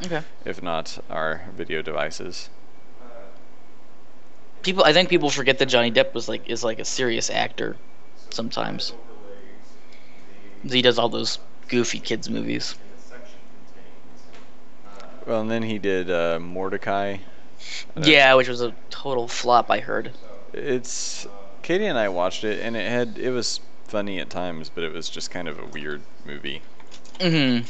Okay. if not our video devices. I think people forget that Johnny Depp is like a serious actor sometimes. He does all those goofy kids movies. Well, and then he did Mordecai. Yeah, which was a total flop, I heard. It's Katie and I watched it, and it was funny at times, but it was just kind of a weird movie. Hmm.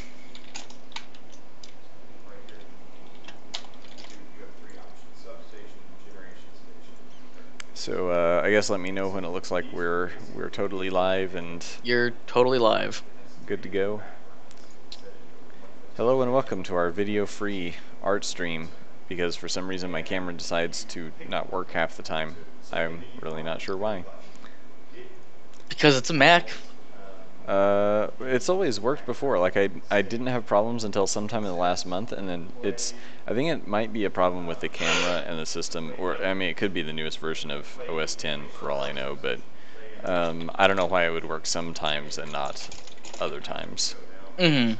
So I guess let me know when it looks like we're totally live and You're totally live. good to go. Hello and welcome to our video-free art stream, because for some reason my camera decides to not work half the time. I'm really not sure why. Because it's a Mac. It's always worked before. Like I didn't have problems until sometime in the last month, and then I think it might be a problem with the camera and the system, or I mean, it could be the newest version of OS 10 for all I know, but I don't know why it would work sometimes and not other times. Hmm.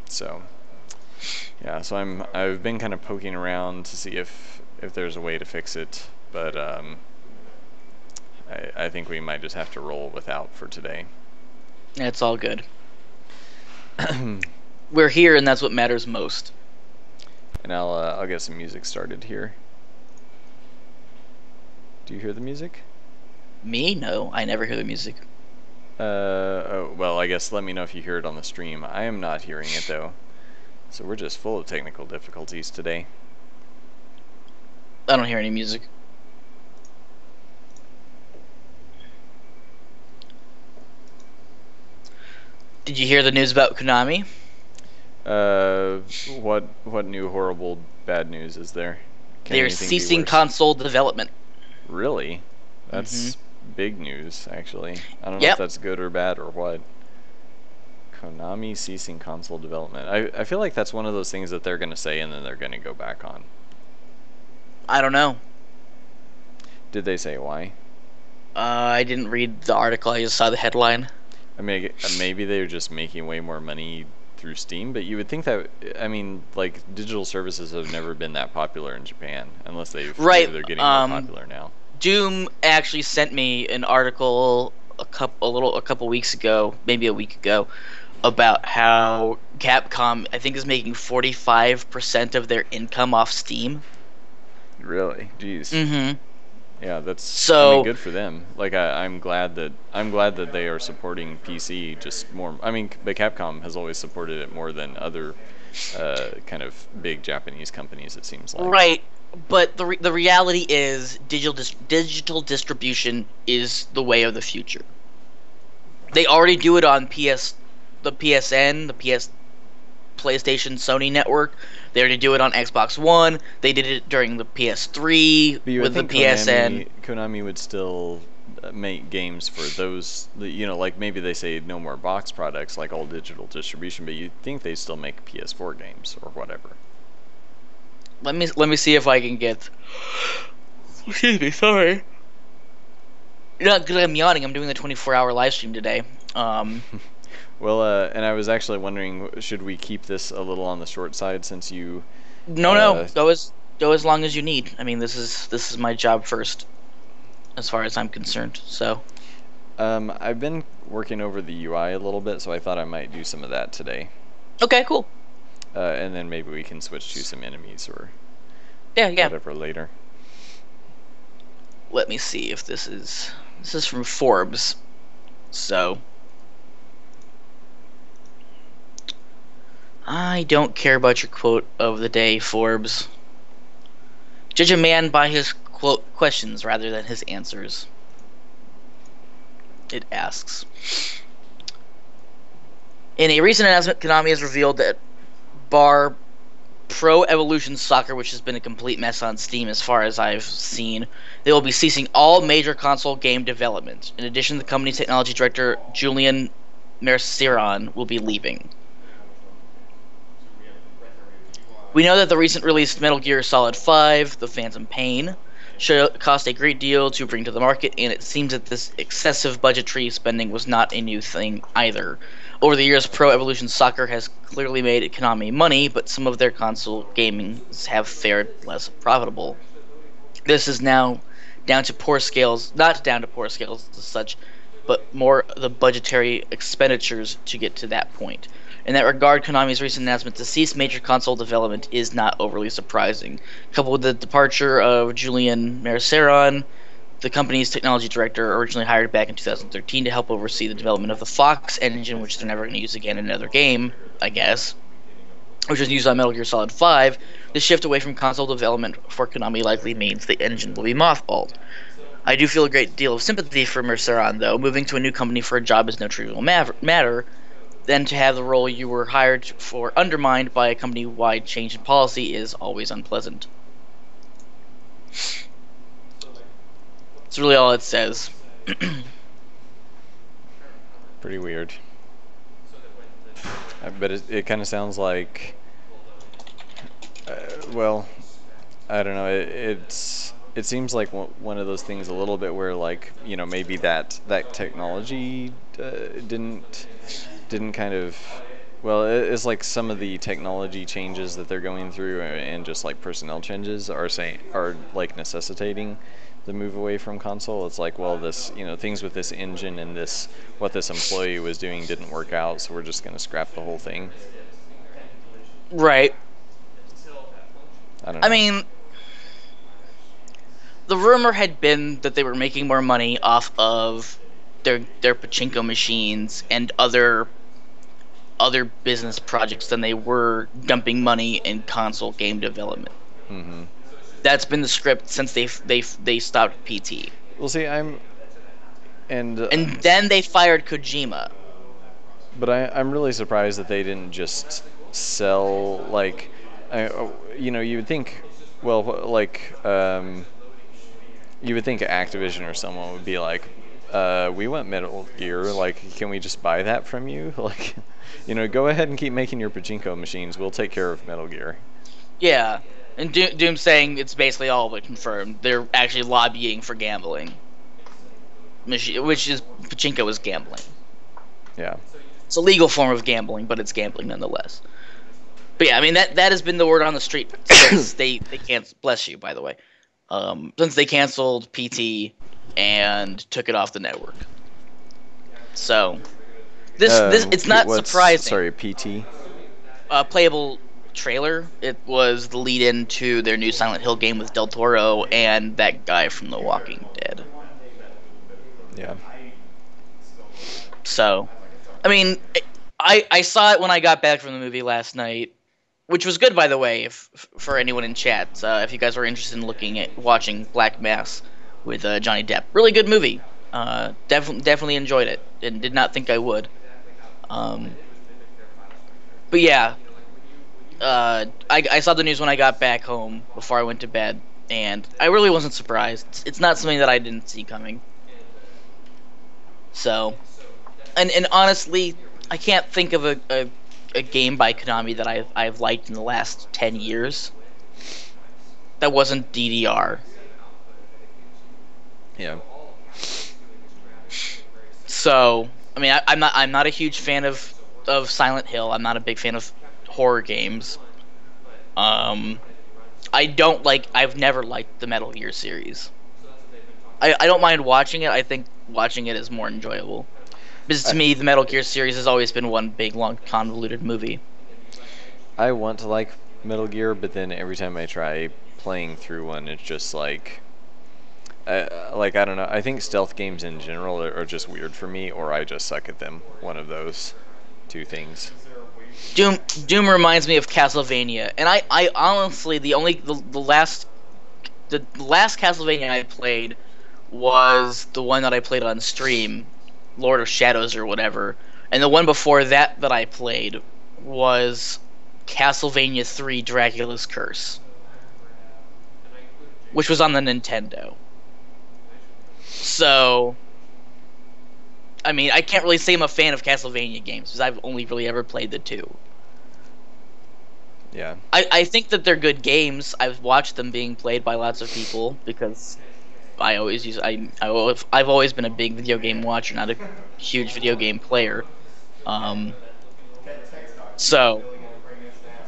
So, yeah, so I've been kind of poking around to see if there's a way to fix it, but I think we might just have to roll without for today. It's all good. We're here, and that's what matters most. And I'll get some music started here. Do you hear the music? Me? No, I never hear the music. Oh, well, I guess let me know if you hear it on the stream. I am not hearing it though. So we're just full of technical difficulties today. I don't hear any music. Did you hear the news about Konami? Uh, what new horrible bad news is there? Can They're anything be ceasing worse? console development. Really? Hmm. That's big news, actually. I don't know if Yep. that's good or bad or what. Konami ceasing console development. I feel like that's one of those things that they're going to say and then they're going to go back on. I don't know. Did they say why? I didn't read the article. I just saw the headline. I mean, maybe they're just making way more money through Steam, but you would think that, I mean, like, digital services have never been that popular in Japan, unless maybe Right. they're getting more popular now. Doom actually sent me an article a couple weeks ago, maybe a week ago, about how Capcom I think is making 45% of their income off Steam. Really? Jeez. Mm-hmm. Yeah, I mean, So good for them. Like, I'm glad that they are supporting PC just more. I mean, but Capcom has always supported it more than other kind of big Japanese companies, it seems like. right, but the reality is digital distribution is the way of the future. They already do it on the PSN, the PlayStation Sony network. They already do it on Xbox One. They did it during the PS3 But you would with the think PSN. Konami would still make games for those, like maybe they say no more box products, like all digital distribution, but you'd think they still make PS4 games or whatever. Let me see if I can get. Excuse me, sorry. Yeah, because I'm yawning. I'm doing the 24-hour live stream today. Um, Well, and I was actually wondering, should we keep this a little on the short side since you, no, uh, go as long as you need. I mean, this is my job first, as far as I'm concerned. So I've been working over the UI a little bit, so I thought I might do some of that today. okay, cool. And then maybe we can switch to some enemies or Yeah, yeah. whatever later. Let me see if this is from Forbes. So I don't care about your quote of the day, Forbes. Judge a man by his quote questions rather than his answers. It asks. In a recent announcement, Konami has revealed that Bar Pro Evolution Soccer, which has been a complete mess on Steam as far as I've seen, they will be ceasing all major console game development. In addition, the company's technology director, Julian Merciron, will be leaving. We know that the recent released Metal Gear Solid 5, The Phantom Pain, should cost a great deal to bring to the market, and it seems that this excessive budgetary spending was not a new thing either. Over the years, Pro Evolution Soccer has clearly made Konami money, but some of their console gaming have fared less profitable. This is now down to poor scales, not down to poor scales as such, but more the budgetary expenditures to get to that point. In that regard, Konami's recent announcement to cease major console development is not overly surprising. Coupled with the departure of Julian Merceron, the company's technology director, originally hired back in 2013 to help oversee the development of the Fox engine, which they're never going to use again in another game, I guess, which was used on Metal Gear Solid 5, the shift away from console development for Konami likely means the engine will be mothballed. I do feel a great deal of sympathy for Merceron, though. Moving to a new company for a job is no trivial matter. Then to have the role you were hired for undermined by a company-wide change in policy is always unpleasant. That's really all it says. Pretty weird. But it kind of sounds like, well, I don't know. It seems like one of those things a little bit where, like, you know, maybe that technology didn't kind of, well, it's like some of the technology changes that they're going through and just like personnel changes are like necessitating the move away from console. It's like, well, this, you know, things with this engine and this, what this employee was doing didn't work out, so we're just going to scrap the whole thing. Right. I don't know. I mean, the rumor had been that they were making more money off of their pachinko machines and other business projects than they were dumping money in console game development. Mm-hmm. That's been the script since they stopped PT. Well, see, and then they fired Kojima. But I'm really surprised that they didn't just sell, like, you know, you would think, well, like, you would think Activision or someone would be like, we want Metal Gear, like, can we just buy that from you? Like, you know, go ahead and keep making your pachinko machines. We'll take care of Metal Gear. Yeah, and Doom saying it's basically all but confirmed. They're actually lobbying for gambling, which is pachinko is gambling. Yeah. It's a legal form of gambling, but it's gambling nonetheless. But yeah, I mean that has been the word on the street since they can't, bless you, by the way, since they canceled PT and took it off the network. So this it's not surprising. Sorry, PT. Playable trailer. It was the lead-in to their new Silent Hill game with Del Toro and that guy from The Walking Dead. Yeah. So, I mean, I saw it when I got back from the movie last night, which was good, by the way, for anyone in chat. If you guys were interested in watching Black Mass with Johnny Depp, really good movie. Definitely enjoyed it, and did not think I would. But yeah, I saw the news when I got back home before I went to bed, and I really wasn't surprised. It's not something that I didn't see coming. So, and honestly, I can't think of a game by Konami that I've liked in the last 10 years that wasn't DDR. Yeah. So, I mean, I'm not a huge fan of Silent Hill. I'm not a big fan of horror games. I've never liked the Metal Gear series. I don't mind watching it. I think watching it is more enjoyable. Because to me, the Metal Gear series has always been one big, long, convoluted movie. I want to like Metal Gear, but then every time I try playing through one, it's just like I don't know. I think stealth games in general are just weird for me, or I just suck at them. One of those two things. Doom reminds me of Castlevania, and I honestly the last Castlevania I played was the one that I played on stream, Lord of Shadows or whatever, and the one before that I played was Castlevania 3: Dracula's Curse, which was on the Nintendo. So, I mean, I can't really say I'm a fan of Castlevania games because I've only really ever played the two. Yeah. I think that they're good games. I've watched them being played by lots of people because I've always been a big video game watcher, not a huge video game player. Um, so,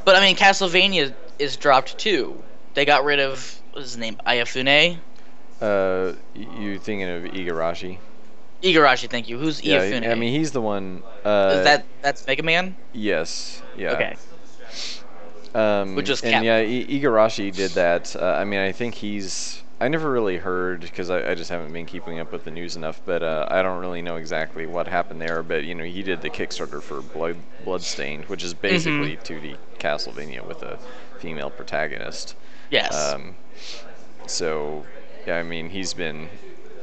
but I mean, Castlevania is dropped too. They got rid of what's his name, Ayafune. You thinking of Igarashi? Igarashi, thank you. Who's Yeah, Iafune? I mean he's the one. Is that's Mega Man? Yes. Yeah. Okay. Which is and yeah, Igarashi did that. I mean, I think he's. I never really heard because I just haven't been keeping up with the news enough. But I don't really know exactly what happened there. But you know, he did the Kickstarter for Bloodstained, which is basically 2D Castlevania with a female protagonist. Yes. So, yeah, I mean, he's been,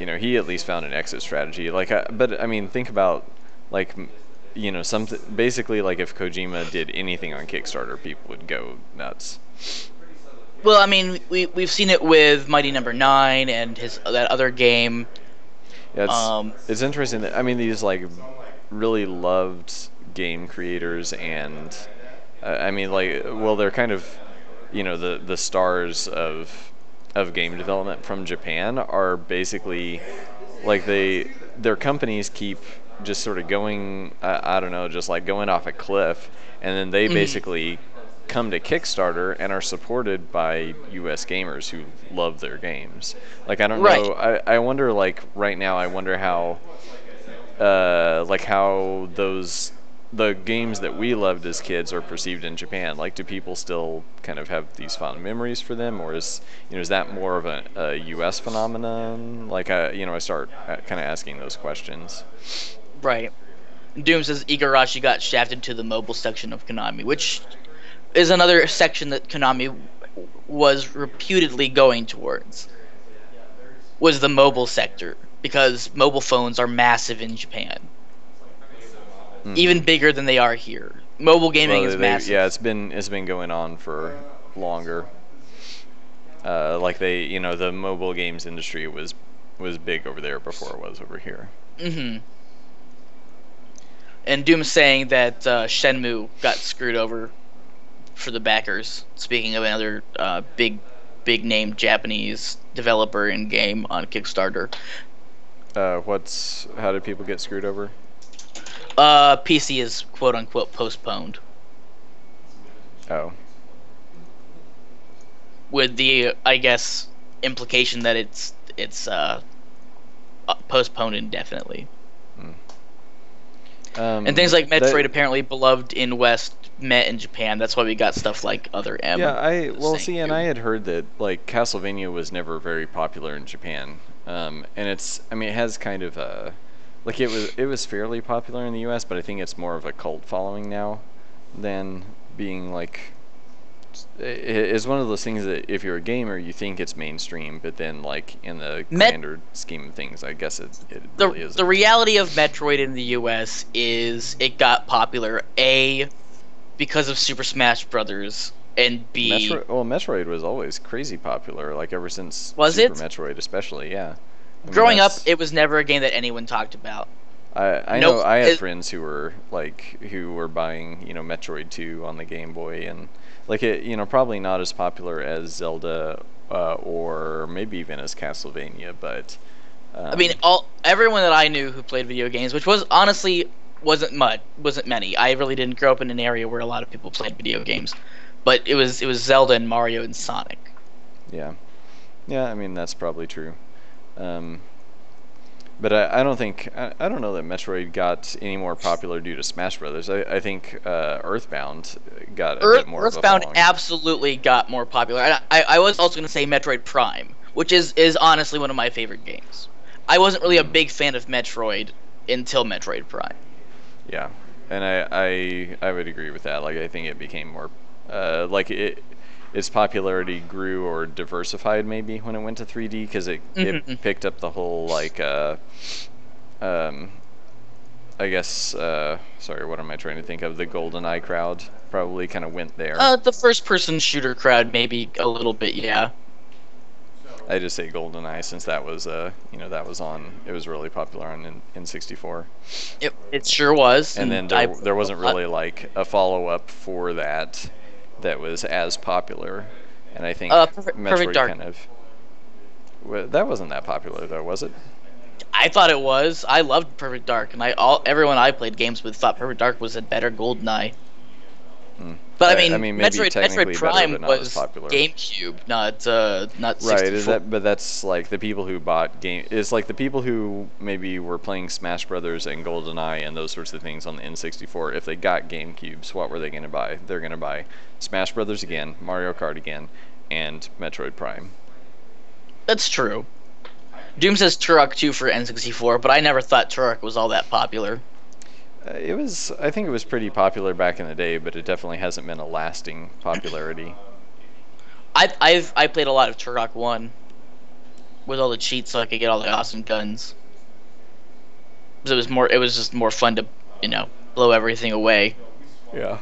you know, he at least found an exit strategy. Like, but I mean, think about like you know, something basically like if Kojima did anything on Kickstarter, people would go nuts. Well, I mean, we've seen it with Mighty Number 9 and that other game. Yeah, it's interesting that I mean these like really loved game creators and I mean like well they're kind of you know the stars of game development from Japan are basically like their companies keep just sort of going I don't know just like going off a cliff and then they basically come to Kickstarter and are supported by US gamers who love their games. Like I don't know I wonder like right now I wonder how like how the games that we loved as kids are perceived in Japan. Like, do people still kind of have these fond memories for them, or is that more of a U.S. phenomenon? Like, I start kind of asking those questions. Right. Doom says Igarashi got shafted to the mobile section of Konami, which is another section that Konami was reputedly going towards. Was the mobile sector, because mobile phones are massive in Japan. Even bigger than they are here. Mobile gaming is massive. Yeah, it's been going on for longer. Like the mobile games industry was big over there before it was over here. And Doom's saying that Shenmue got screwed over for the backers. Speaking of another big name Japanese developer in game on Kickstarter. How did people get screwed over? PC is quote unquote postponed. Oh. With the I guess implication that it's postponed indefinitely. And things like Metroid apparently beloved in West, met in Japan. That's why we got stuff like Other M. Yeah, and I had heard that like Castlevania was never very popular in Japan. And it has kind of a like it was fairly popular in the U.S., but I think it's more of a cult following now than being like. It's one of those things that if you're a gamer, you think it's mainstream, but then like in the grander scheme of things, I guess it really isn't. The reality of Metroid in the U.S. is it got popular A because of Super Smash Brothers, and B. Metroid was always crazy popular, like ever since Super Metroid, especially. Yeah. Growing up, it was never a game that anyone talked about. I know I had friends who were buying Metroid 2 on the Game Boy and like it probably not as popular as Zelda or maybe even as Castlevania, but I mean everyone that I knew who played video games, which was honestly wasn't many. I really didn't grow up in an area where a lot of people played video games, but it was Zelda and Mario and Sonic. Yeah, I mean that's probably true. But I don't think I don't know that Metroid got any more popular due to Smash Brothers. I think Earthbound got a bit more Earthbound of a following. Absolutely got more popular. And I was also going to say Metroid Prime, which is honestly one of my favorite games. I wasn't really a big fan of Metroid until Metroid Prime. Yeah, and I would agree with that. Like I think it became more its popularity grew or diversified maybe when it went to 3D because it picked up the whole like I guess sorry, what am I trying to think of? The GoldenEye crowd probably kind of went there. The first-person shooter crowd maybe a little bit, yeah. I just say GoldenEye since that was that was on. It was really popular on N64. It sure was. And then there wasn't really like a follow-up for that that was as popular, and I think Perfect Metroid Dark. kind of. Well, that wasn't that popular though, was it? I thought it was. I loved Perfect Dark, and everyone I played games with thought Perfect Dark was a better GoldenEye. Hmm. But I I mean, mean, maybe Metroid technically better, Prime but not as was popular. GameCube, not 64. Right, is that? But that's like the people who bought game. It's like the people who maybe were playing Smash Brothers and GoldenEye and those sorts of things on the N64. If they got GameCubes, what were they going to buy? They're going to buy Smash Brothers again, Mario Kart again, and Metroid Prime. That's true. Doom says Turok 2 for N64, but I never thought Turok was all that popular. It was. I think it was pretty popular back in the day, but it definitely hasn't been a lasting popularity. I played a lot of Turok 1 with all the cheats so I could get all the awesome guns. It was just more fun to, blow everything away. Yeah.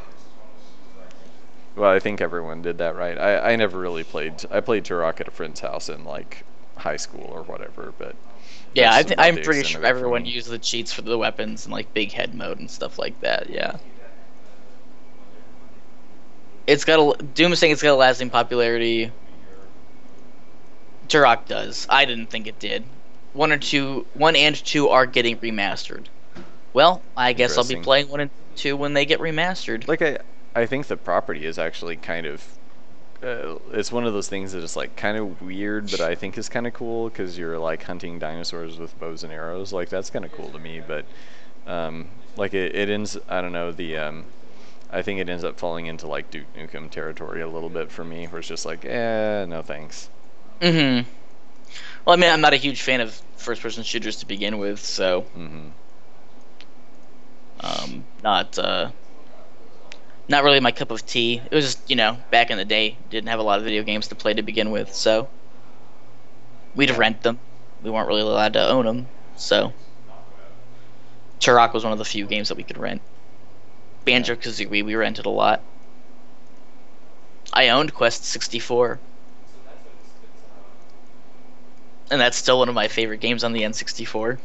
Well, I think everyone did that, right? I never really played. I played Turok at a friend's house in like high school or whatever, but Yeah, that's about I'm the pretty extent sure of it for everyone me. used the cheats for the weapons and like big head mode and stuff like that. Yeah, Doom is saying it's got a lasting popularity. Turok does. I didn't think it did. One and two are getting remastered. Well, I guess I'll be Interesting. playing 1 and 2 when they get remastered. Like I think the property is actually kind of. It's one of those things that is like kind of weird, but I think is kind of cool because you're like hunting dinosaurs with bows and arrows. Like that's kind of cool to me, but like it ends. I don't know the. I think it ends up falling into like Duke Nukem territory a little bit for me, where it's just like, no thanks. Mm-hmm. Well, I mean, I'm not a huge fan of first-person shooters to begin with, so Mm-hmm. not not really my cup of tea. It was just, back in the day, didn't have a lot of video games to play to begin with, so we'd rent them. We weren't really allowed to own them, so Turok was one of the few games that we could rent. Banjo-Kazooie, we rented a lot. I owned Quest 64. And that's still one of my favorite games on the N64.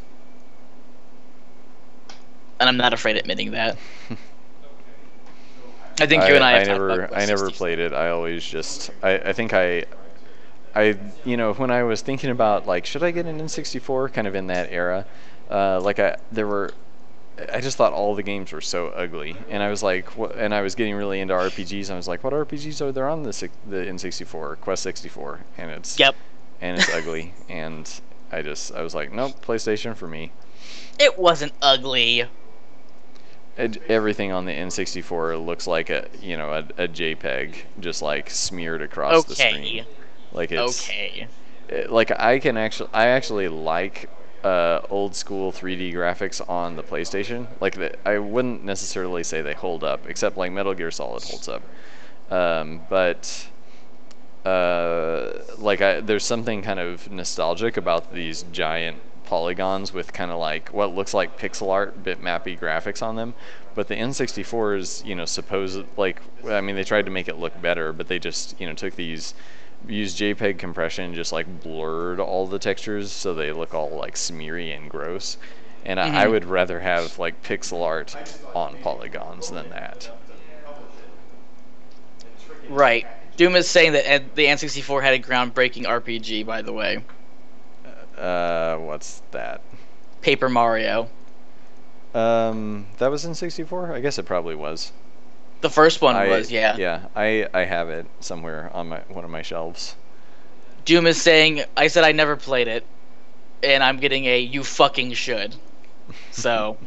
And I'm not afraid admitting that. I think you and I have talked about Quest I never 64. played it. I always just I think when I was thinking about like should I get an N64 kind of in that era, I just thought all the games were so ugly, and I was like, and I was getting really into RPGs. And I was like, what RPGs are there on the N64, Quest 64, Yep. and it's ugly, and I was like, nope, PlayStation for me. It wasn't ugly. Everything on the N64 looks like a JPEG just like smeared across the screen. Okay. Like it's Okay. like I actually like old school 3D graphics on the PlayStation. Like I wouldn't necessarily say they hold up, except like Metal Gear Solid holds up. But there's something kind of nostalgic about these giant polygons with kind of like what looks like pixel art bitmappy graphics on them, but the N64 is supposed like I mean they tried to make it look better, but they just took these used JPEG compression and just like blurred all the textures so they look all like smeary and gross, and I would rather have like pixel art on polygons than that. Right. Doom is saying that the N64 had a groundbreaking RPG, by the way. What's that? Paper Mario. That was in 64? I guess it probably was. The first one was, yeah. Yeah, I have it somewhere on one of my shelves. Doom is saying, I said I never played it, and I'm getting a you fucking should. So,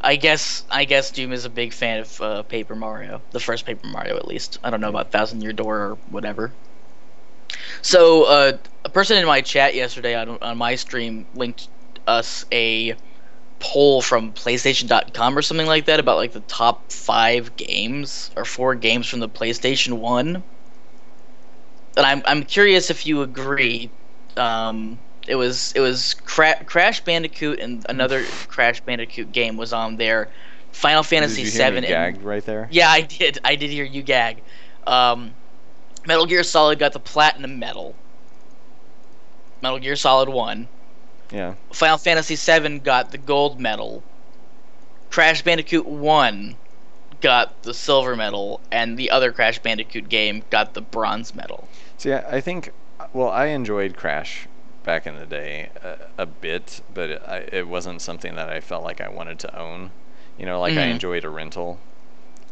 I guess Doom is a big fan of Paper Mario. The first Paper Mario, at least. I don't know about Thousand Year Door or whatever. So, a person in my chat yesterday on my stream linked us a poll from PlayStation.com or something like that about like the top 5 games or 4 games from the PlayStation 1. And I'm curious if you agree. It was Crash Bandicoot and another Crash Bandicoot game was on there. Final Fantasy Did you hear VII. me gagged right there? Yeah, I did. I did hear you gag. Metal Gear Solid got the platinum medal. Metal Gear Solid 1. Yeah. Final Fantasy VII got the gold medal. Crash Bandicoot 1 got the silver medal, and the other Crash Bandicoot game got the bronze medal. See, I think, well, I enjoyed Crash back in the day a bit, but it wasn't something that I felt like I wanted to own. You know, like I enjoyed a rental.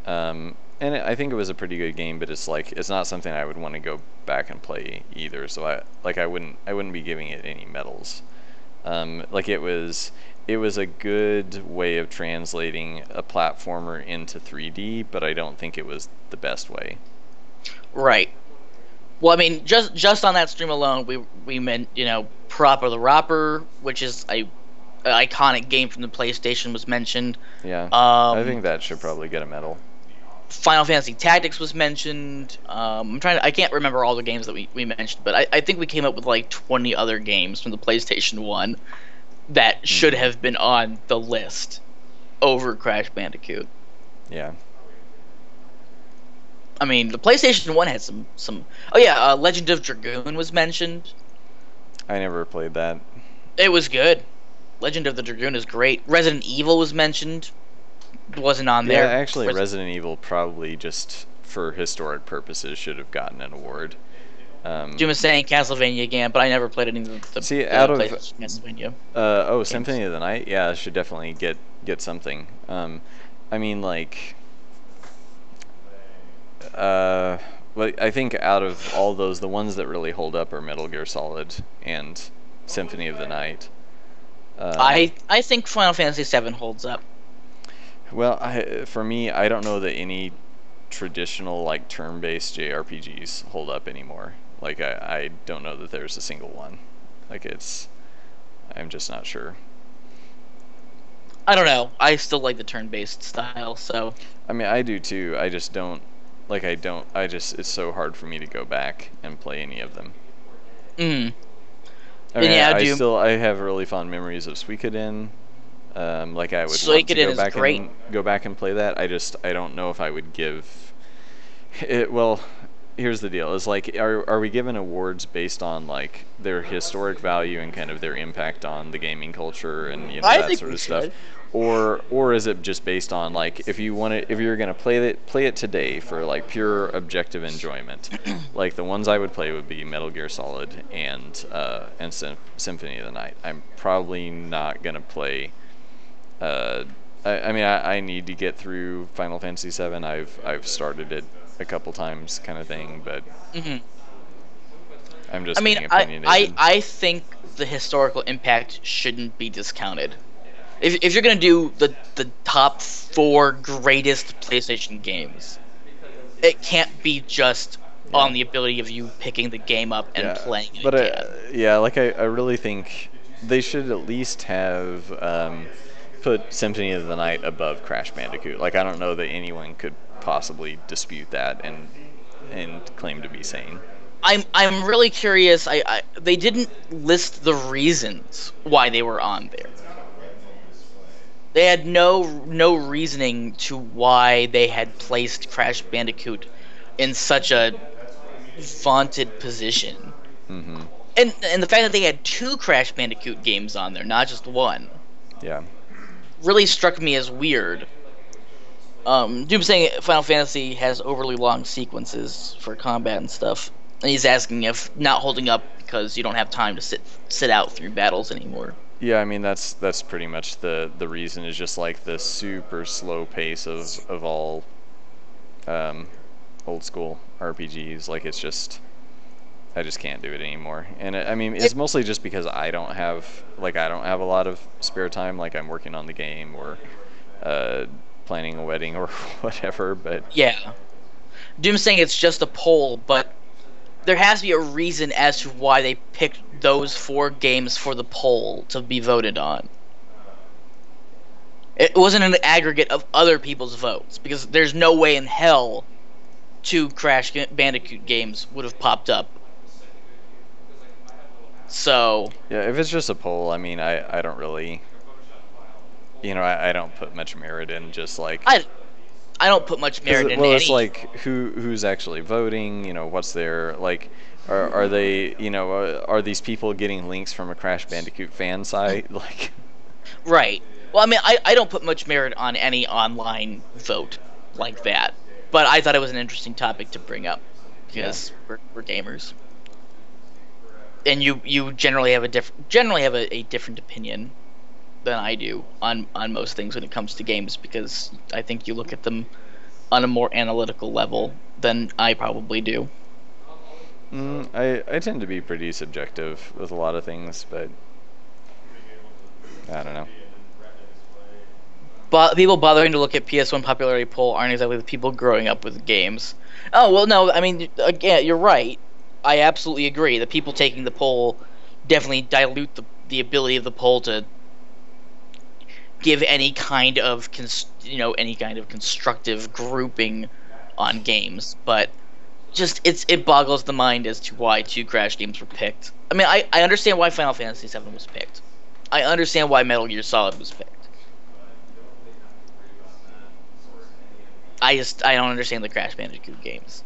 And I think it was a pretty good game, but it's like it's not something I would want to go back and play either. So I wouldn't be giving it any medals. Like it was a good way of translating a platformer into 3D, but I don't think it was the best way. Right. Well, I mean, just on that stream alone, we meant, you know, Proper the Rapper, which is a iconic game from the PlayStation, was mentioned. Yeah. I think that should probably get a medal. Final Fantasy Tactics was mentioned. I can't remember all the games that we mentioned, but I think we came up with like 20 other games from the PlayStation 1 that should have been on the list over Crash Bandicoot. Yeah. I mean, the PlayStation 1 had some. Oh yeah, Legend of Dragoon was mentioned. I never played that. It was good. Legend of the Dragoon is great. Resident Evil was mentioned. Wasn't on there. Yeah, actually, Resident Evil probably just for historic purposes should have gotten an award. Jim was saying Castlevania again, but I never played any of the out of Castlevania. Symphony of the Night, yeah, should definitely get something. I mean, like, well, I think out of all those, the ones that really hold up are Metal Gear Solid and Symphony of the Night. I think Final Fantasy VII holds up. Well, for me, I don't know that any traditional like turn-based JRPGs hold up anymore. Like I don't know that there's a single one. Like I'm just not sure. I don't know. I still like the turn-based style, so. I mean, I do too. I just don't. Like it's so hard for me to go back and play any of them. I mean, yeah, I have really fond memories of Suikoden. Like I would Suikoden go back and play that. I don't know if I would give it. Well, here's the deal: is like, are we given awards based on like their historic value and kind of their impact on the gaming culture and that sort of stuff, or is it just based on like if you're gonna play it today for like pure objective enjoyment? Like the ones I would play would be Metal Gear Solid and Symphony of the Night. I'm probably not gonna play. I mean, I need to get through Final Fantasy VII. I've started it a couple times, kind of thing, but I'm just. I mean, being opinionated. I think the historical impact shouldn't be discounted. If you're gonna do the top 4 greatest PlayStation games, it can't be just on the ability of you picking the game up and playing it again. Like I really think they should at least have. Put Symphony of the Night above Crash Bandicoot. Like I don't know that anyone could possibly dispute that and claim to be sane. I'm really curious. They didn't list the reasons why they were on there. They had no reasoning to why they had placed Crash Bandicoot in such a vaunted position. Mm-hmm. And the fact that they had 2 Crash Bandicoot games on there, not just one. Yeah. Really struck me as weird. Doom saying Final Fantasy has overly long sequences for combat and stuff, and he's asking if not holding up because you don't have time to sit out through battles anymore. Yeah, I mean that's pretty much the reason is just like the super slow pace of all old school RPGs. Like it's just. I just can't do it anymore, and I mean it's mostly just because I don't have a lot of spare time. Like I'm working on the game or planning a wedding or whatever. But yeah, Doom's saying it's just a poll, but there has to be a reason as to why they picked those 4 games for the poll to be voted on. It wasn't an aggregate of other people's votes because there's no way in hell 2 Crash Bandicoot games would have popped up. So yeah, if it's just a poll, I mean, I don't really, I don't put much merit in just like I don't put much merit in. Well, it's like who's actually voting. What's their like? Are they? Are these people getting links from a Crash Bandicoot fan site? Like, right. Well, I mean, I don't put much merit on any online vote. like that. But I thought it was an interesting topic to bring up Yeah. because we're gamers, and you generally have a different opinion than I do on most things when it comes to games, because I think you look at them on a more analytical level than I probably do. I tend to be pretty subjective with a lot of things, but I don't know. But people bothering to look at PS1 popularity poll aren't exactly the people growing up with games. Oh well, no, I mean, again, you're right. I absolutely agree. The people taking the poll definitely dilute the ability of the poll to give any kind of any kind of constructive grouping on games. But just it boggles the mind as to why two Crash games were picked. I mean, I understand why Final Fantasy VII was picked. I understand why Metal Gear Solid was picked. I don't understand the Crash Bandicoot games.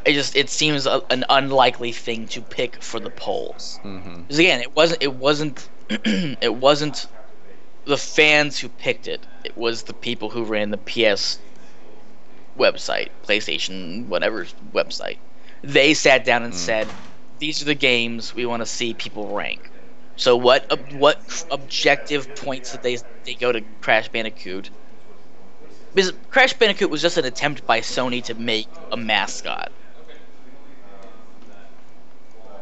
It seems an unlikely thing to pick for the polls. Mm-hmm. Because again, it wasn't it wasn't the fans who picked it. It was the people who ran the PS website, PlayStation, whatever website. They sat down and said, "These are the games we want to see people rank." So what objective points did they go to Crash Bandicoot? Because Crash Bandicoot was just an attempt by Sony to make a mascot.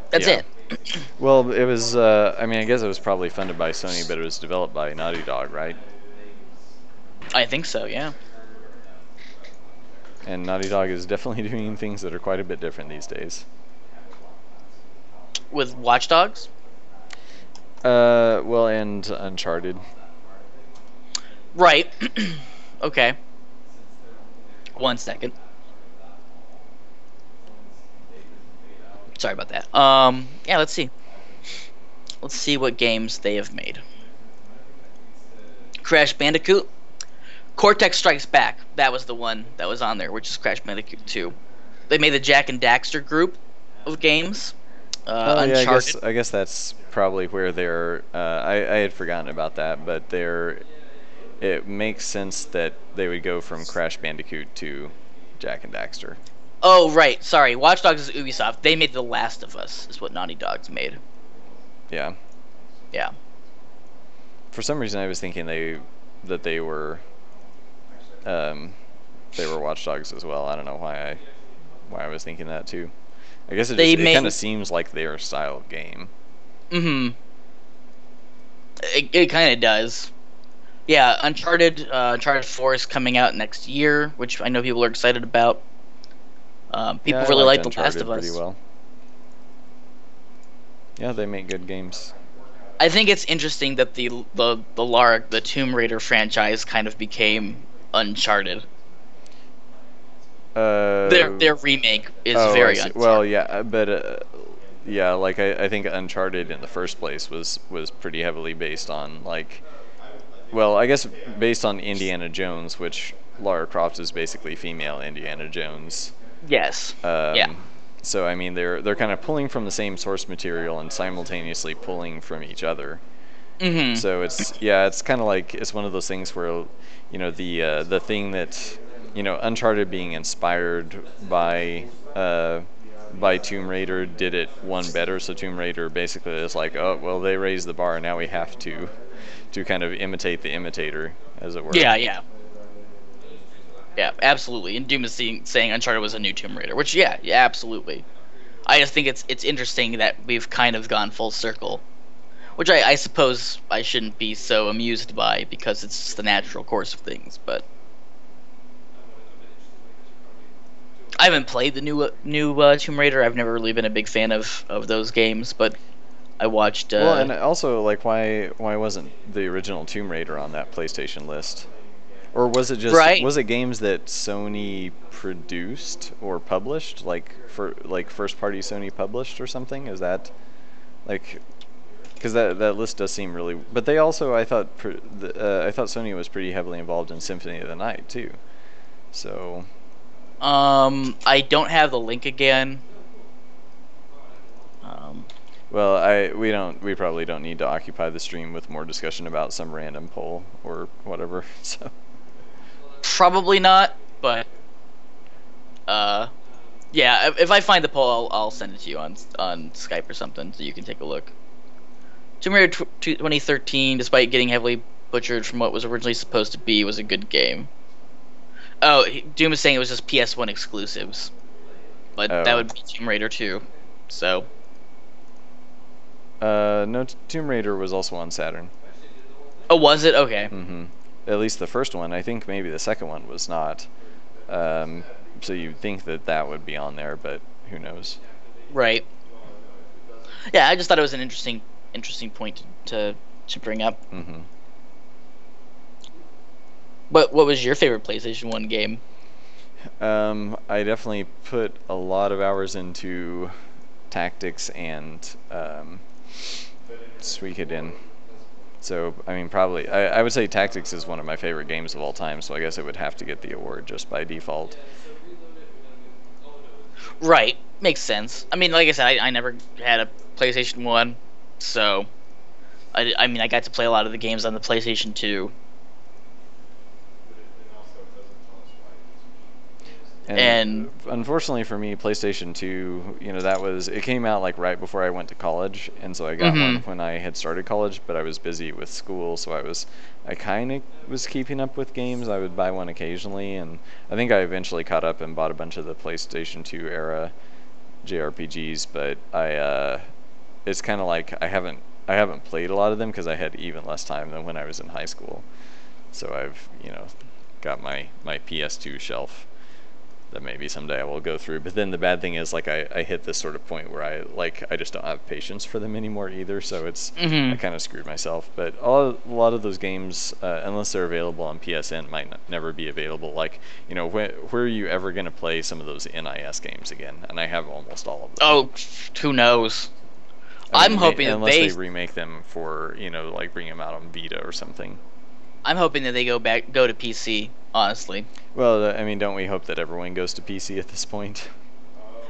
That's Yeah. it. Well, it was. I mean, I guess it was probably funded by Sony, but it was developed by Naughty Dog, right? I think so, yeah. And Naughty Dog is definitely doing things that are quite a bit different these days. With Watch Dogs? Well, and Uncharted. Right. Okay. 1 second. Sorry about that. Yeah, let's see. Let's see what games they have made. Crash Bandicoot. Cortex Strikes Back. That was the one that was on there, which is Crash Bandicoot 2. They made the Jack and Daxter group of games. Uncharted. I guess that's probably where they're. I had forgotten about that, but they're. It makes sense that they would go from Crash Bandicoot to Jack and Daxter. Oh, right. Sorry. Watch Dogs is Ubisoft. They made The Last of Us, is what Naughty Dogs made. Yeah. Yeah. For some reason, I was thinking they were Watch Dogs as well. I don't know why I was thinking that too. I guess it kind of seems like their style of game. Mm-hmm. It kind of does. Yeah, Uncharted 4 is coming out next year, which I know people are excited about. People really like The Last of Us. Pretty well. Yeah, they make good games. I think it's interesting that the Tomb Raider franchise kind of became Uncharted. Their remake is very Uncharted. Well, yeah, but yeah, like I think Uncharted in the first place was pretty heavily based on well, I guess based on Indiana Jones, which Lara Croft is basically female Indiana Jones. Yes. Yeah. So I mean, they're kind of pulling from the same source material and simultaneously pulling from each other. Mm-hmm. So it's kind of like it's one of those things where, the thing that, Uncharted being inspired by Tomb Raider did it one better. So Tomb Raider basically is like, oh well, they raised the bar, now we have to kind of imitate the imitator, as it were. Yeah, absolutely. And Doom is saying Uncharted was a new Tomb Raider, which yeah, absolutely. I just think it's interesting that we've kind of gone full circle, which I suppose I shouldn't be so amused by because it's just the natural course of things. But I haven't played the new Tomb Raider. I've never really been a big fan of those games, but I watched. Well, and also why wasn't the original Tomb Raider on that PlayStation list? Or was it was it games that Sony produced or published, first party Sony published or something? Is that because that list does seem really, but they also I thought Sony was pretty heavily involved in Symphony of the Night too. So I don't have the link again. Well, we probably don't need to occupy the stream with more discussion about some random poll or whatever. So probably not, but uh, yeah, if I find the poll, I'll send it to you on Skype or something so you can take a look. Tomb Raider 2013, despite getting heavily butchered from what was originally supposed to be, was a good game. Oh, Doom is saying it was just PS1 exclusives, but that Oh. would be Tomb Raider 2. So, No, Tomb Raider was also on Saturn. oh, was it? Okay. At least the first one. I think maybe the second one was not. So you'd think that that would be on there, but who knows? Right. Yeah, I just thought it was an interesting point to bring up. But what was your favorite PlayStation 1 game? I definitely put a lot of hours into Tactics and Suikoden. So, I mean, probably, I would say Tactics is one of my favorite games of all time, so I guess it would have to get the award just by default. Right. Makes sense. I mean, like I said, I never had a PlayStation 1, so I mean, I got to play a lot of the games on the PlayStation 2. And unfortunately for me, PlayStation 2, it came out like right before I went to college, and so I got one when I had started college, but I was busy with school, so I kind of was keeping up with games. I would buy one occasionally, and I think I eventually caught up and bought a bunch of the PlayStation 2 era JRPGs, but it's kind of like I haven't played a lot of them because I had even less time than when I was in high school. So I've, got my PS2 shelf that maybe someday I will go through. But then the bad thing is, like, I hit this sort of point where I just don't have patience for them anymore either. So it's I kind of screwed myself. But a lot of those games, unless they're available on PSN, might never be available. Like, where are you ever going to play some of those NIS games again? And I have almost all of them. oh, who knows? I'm hoping that unless they remake them for like bring them out on Vita or something. I'm hoping that they go to PC. Honestly. Well, I mean, don't we hope that everyone goes to PC at this point?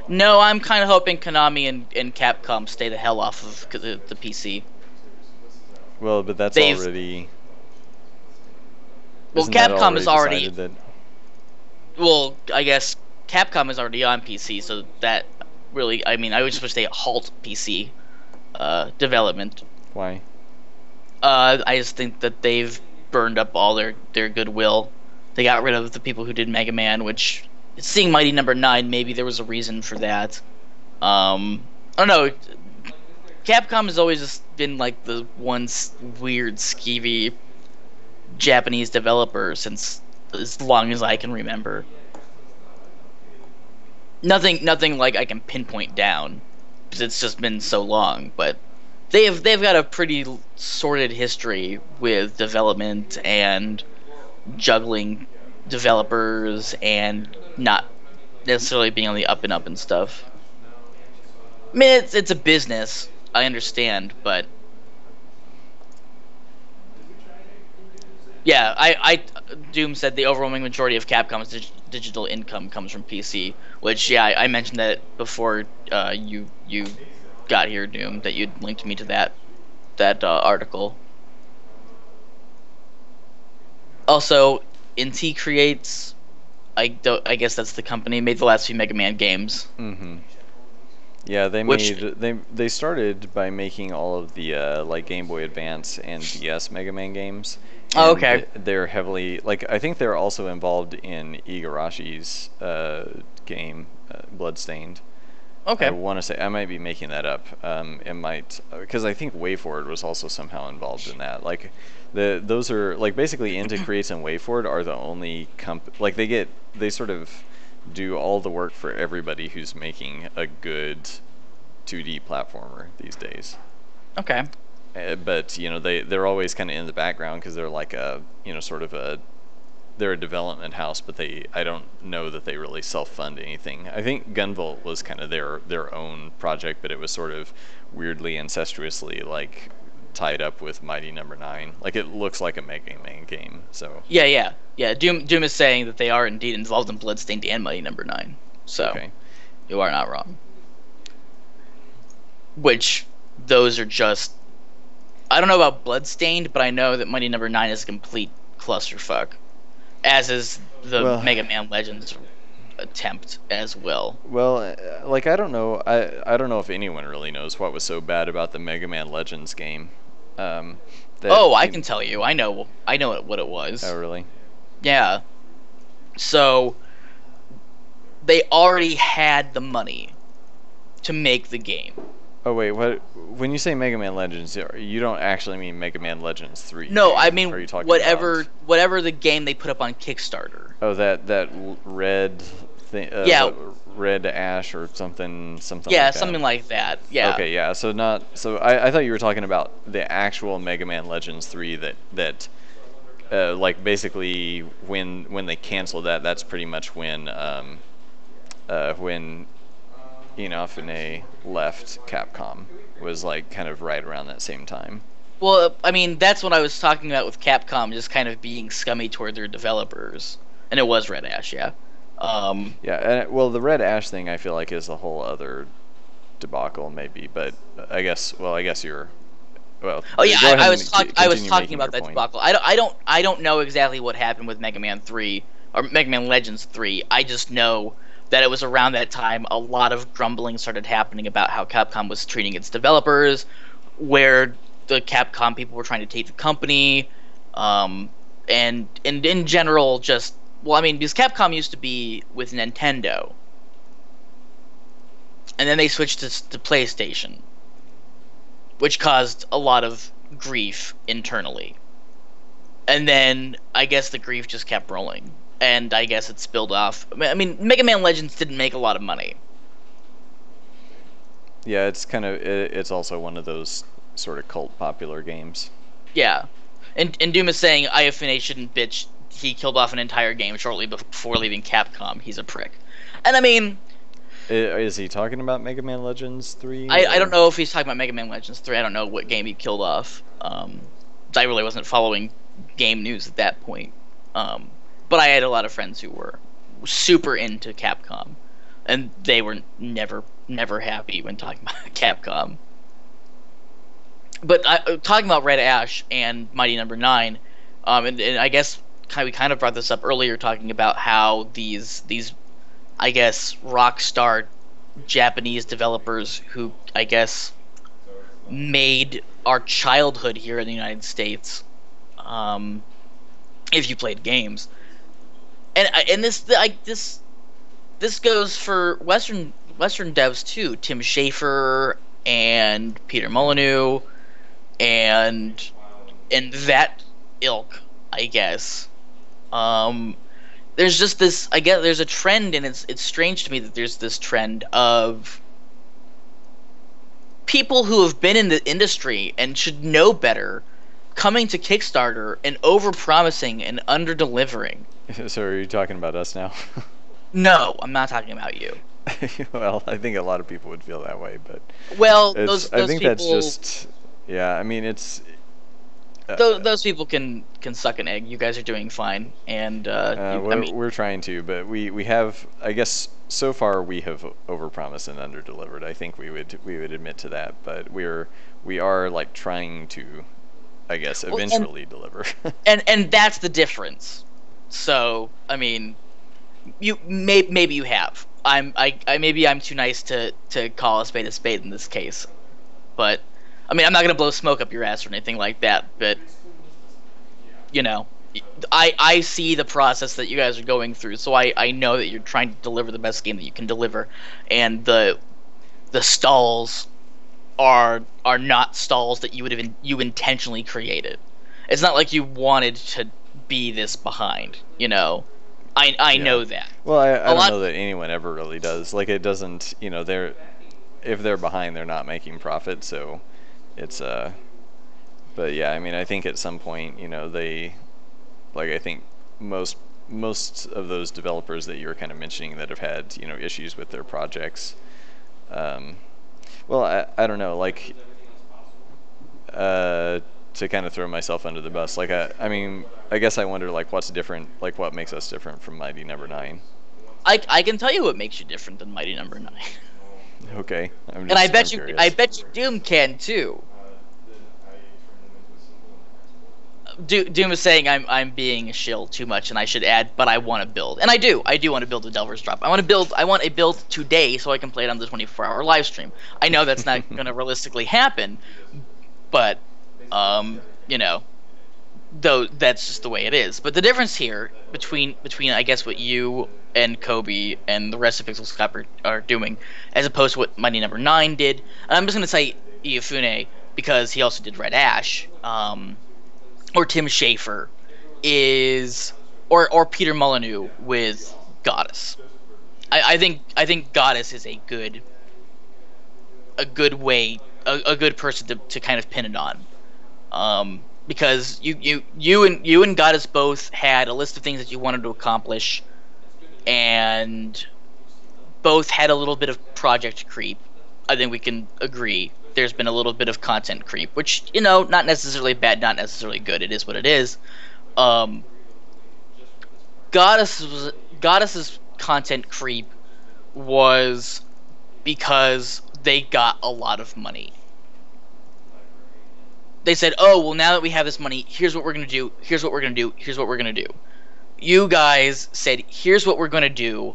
No, I'm kind of hoping Konami and Capcom stay the hell off of the PC. Well, but that's already. Well, Capcom is already. That... Well, I guess Capcom is already on PC, so that really, I mean, I would just wish they halt PC development. Why? I just think that they've burned up all their goodwill. They got rid of the people who did Mega Man, which, seeing Mighty Number 9, maybe there was a reason for that. I don't know. Capcom has always just been like the one weird, skeevy Japanese developer since as long as I can remember. Nothing like I can pinpoint down, because it's just been so long. But they've got a pretty sordid history with development and juggling developers and not necessarily being on the up and up and stuff. I mean, it's a business, I understand, but yeah, I Doom said the overwhelming majority of Capcom's digital income comes from PC, which I mentioned that before you got here, Doom, that you'd linked me to that article. Also, Inti Creates, I guess that's the company, made the last few Mega Man games. Yeah, they started by making all of the like Game Boy Advance and DS Mega Man games. Oh, okay. They're heavily I think they're also involved in Igarashi's game Bloodstained. Okay. I want to say I might be making that up. It might, because I think WayForward was also somehow involved in that. Like, those are like basically Inti Creates and WayForward are the only like they sort of do all the work for everybody who's making a good 2D platformer these days. Okay. But they're always kind of in the background because they're like a sort of they're a development house, but I don't know that they really self-fund anything. I think Gunvolt was kind of their own project, but it was sort of weirdly incestuously like tied up with Mighty Number 9. Like, it looks like a Mega Man game. So yeah. Doom is saying that they are indeed involved in Bloodstained and Mighty Number 9. So okay. You are not wrong. Which those are just, I don't know about Bloodstained, but I know that Mighty Number 9 is a complete clusterfuck. as is the Well, Mega Man Legends attempt as well. well, like I don't know. I don't know if anyone really knows what was so bad about the Mega Man Legends game. Um, that Oh, I you, can tell you. I know what it oh was. really? Yeah. So they already had the money to make the game. Oh wait, what? When you say Mega Man Legends, you don't actually mean Mega Man Legends 3, do No, I you? mean Are you talking whatever about? whatever the game they put up on Kickstarter. Oh, that red thing, Yeah, what, Red Ash or something yeah, like that. something like that. Yeah. Okay, yeah. So not so I thought you were talking about the actual Mega Man Legends 3 that like basically when they canceled that, that's pretty much when Inafune left Capcom, was like kind of right around that same time. Well, I mean, that's what I was talking about with Capcom just kind of being scummy toward their developers. And it was Red Ash, yeah. Yeah, and well, the Red Ash thing I feel like is a whole other debacle maybe, but I guess you're well. Oh yeah, Go ahead I and was I was continue talking making about your that point. debacle. I don't know exactly what happened with Mega Man 3 or Mega Man Legends 3. I just know that it was around that time a lot of grumbling started happening about how Capcom was treating its developers, where the Capcom people were trying to take the company, and in general just well, I mean, because Capcom used to be with Nintendo, and then they switched to PlayStation, which caused a lot of grief internally. And then I guess the grief just kept rolling, and I guess it spilled off. I mean, Mega Man Legends didn't make a lot of money. Yeah, it's also one of those sort of cult popular games. Yeah, and Doom is saying IFNA shouldn't bitch. He killed off an entire game shortly before leaving Capcom. He's a prick. And I mean, Is he talking about Mega Man Legends 3 I don't or? know if he's talking about Mega Man Legends 3. I don't know what game he killed off. I really wasn't following game news at that point. But I had a lot of friends who were super into Capcom, and they were never happy when talking about Capcom. But talking about Red Ash and Mighty Number Nine, and I guess we kind of brought this up earlier, talking about how these I guess Rockstar Japanese developers who I guess made our childhood here in the United States. If you played games, and this goes for Western devs too. Tim Schafer and Peter Molyneux and that ilk, I guess. There's just this. I guess there's a trend, and it's strange to me that there's this trend of people who have been in the industry and should know better coming to Kickstarter and over-promising and under-delivering. So are you talking about us now? No, I'm not talking about you. Well, I think a lot of people would feel that way, but Well, it's. I those think that's people just. Yeah, I mean it's. those people can suck an egg. You guys are doing fine, and I mean, We're trying to, but we have, I guess so far we have overpromised and underdelivered. I think we would admit to that, but we are like trying to, I guess, well, eventually deliver. and that's the difference. So I mean, maybe you have. I maybe I'm too nice to call a spade in this case, but I mean I'm not gonna blow smoke up your ass or anything like that. But you know, I see the process that you guys are going through, so I know that you're trying to deliver the best game that you can deliver, and the stalls are not stalls that you intentionally created. It's not like you wanted to be this behind, you know. I Yeah. know that. Well, I A don't lot know that anyone ever really does. Like it doesn't, they're if they're behind, they're not making profit, so it's but yeah, I mean, I think at some point, they like I think most of those developers that you were kind of mentioning that have had, issues with their projects. Um, well, I don't know, like to kind of throw myself under the bus. Like I mean, I guess I wonder like what's different, like what makes us different from Mighty Number Nine. I can tell you what makes you different than Mighty Number Nine, Okay, and I bet I'm you curious. Doom can too. Doom is saying I'm being a shill too much, and I should add, but I want to build, and I do want to build a Delver's Drop. I want a build today so I can play it on the 24-hour live stream. I know that's not going to realistically happen, but you know, though that's just the way it is. But the difference here between I guess what you and Kobe and the rest of Pixel Scop are doing, as opposed to what Mighty Number 9 did. And I'm just gonna say Iofune because he also did Red Ash, or Tim Schafer, is or Peter Molyneux with Goddess. I think Goddess is a good way, a good person to kind of pin it on. Because you and Goddess both had a list of things that you wanted to accomplish, and both had a little bit of project creep. I think we can agree there's been a little bit of content creep, which, not necessarily bad, not necessarily good. It is what it is. Goddess's content creep was because they got a lot of money. They said, oh, well, now that we have this money, here's what we're going to do, here's what we're going to do, here's what we're going to do. You guys said, here's what we're going to do.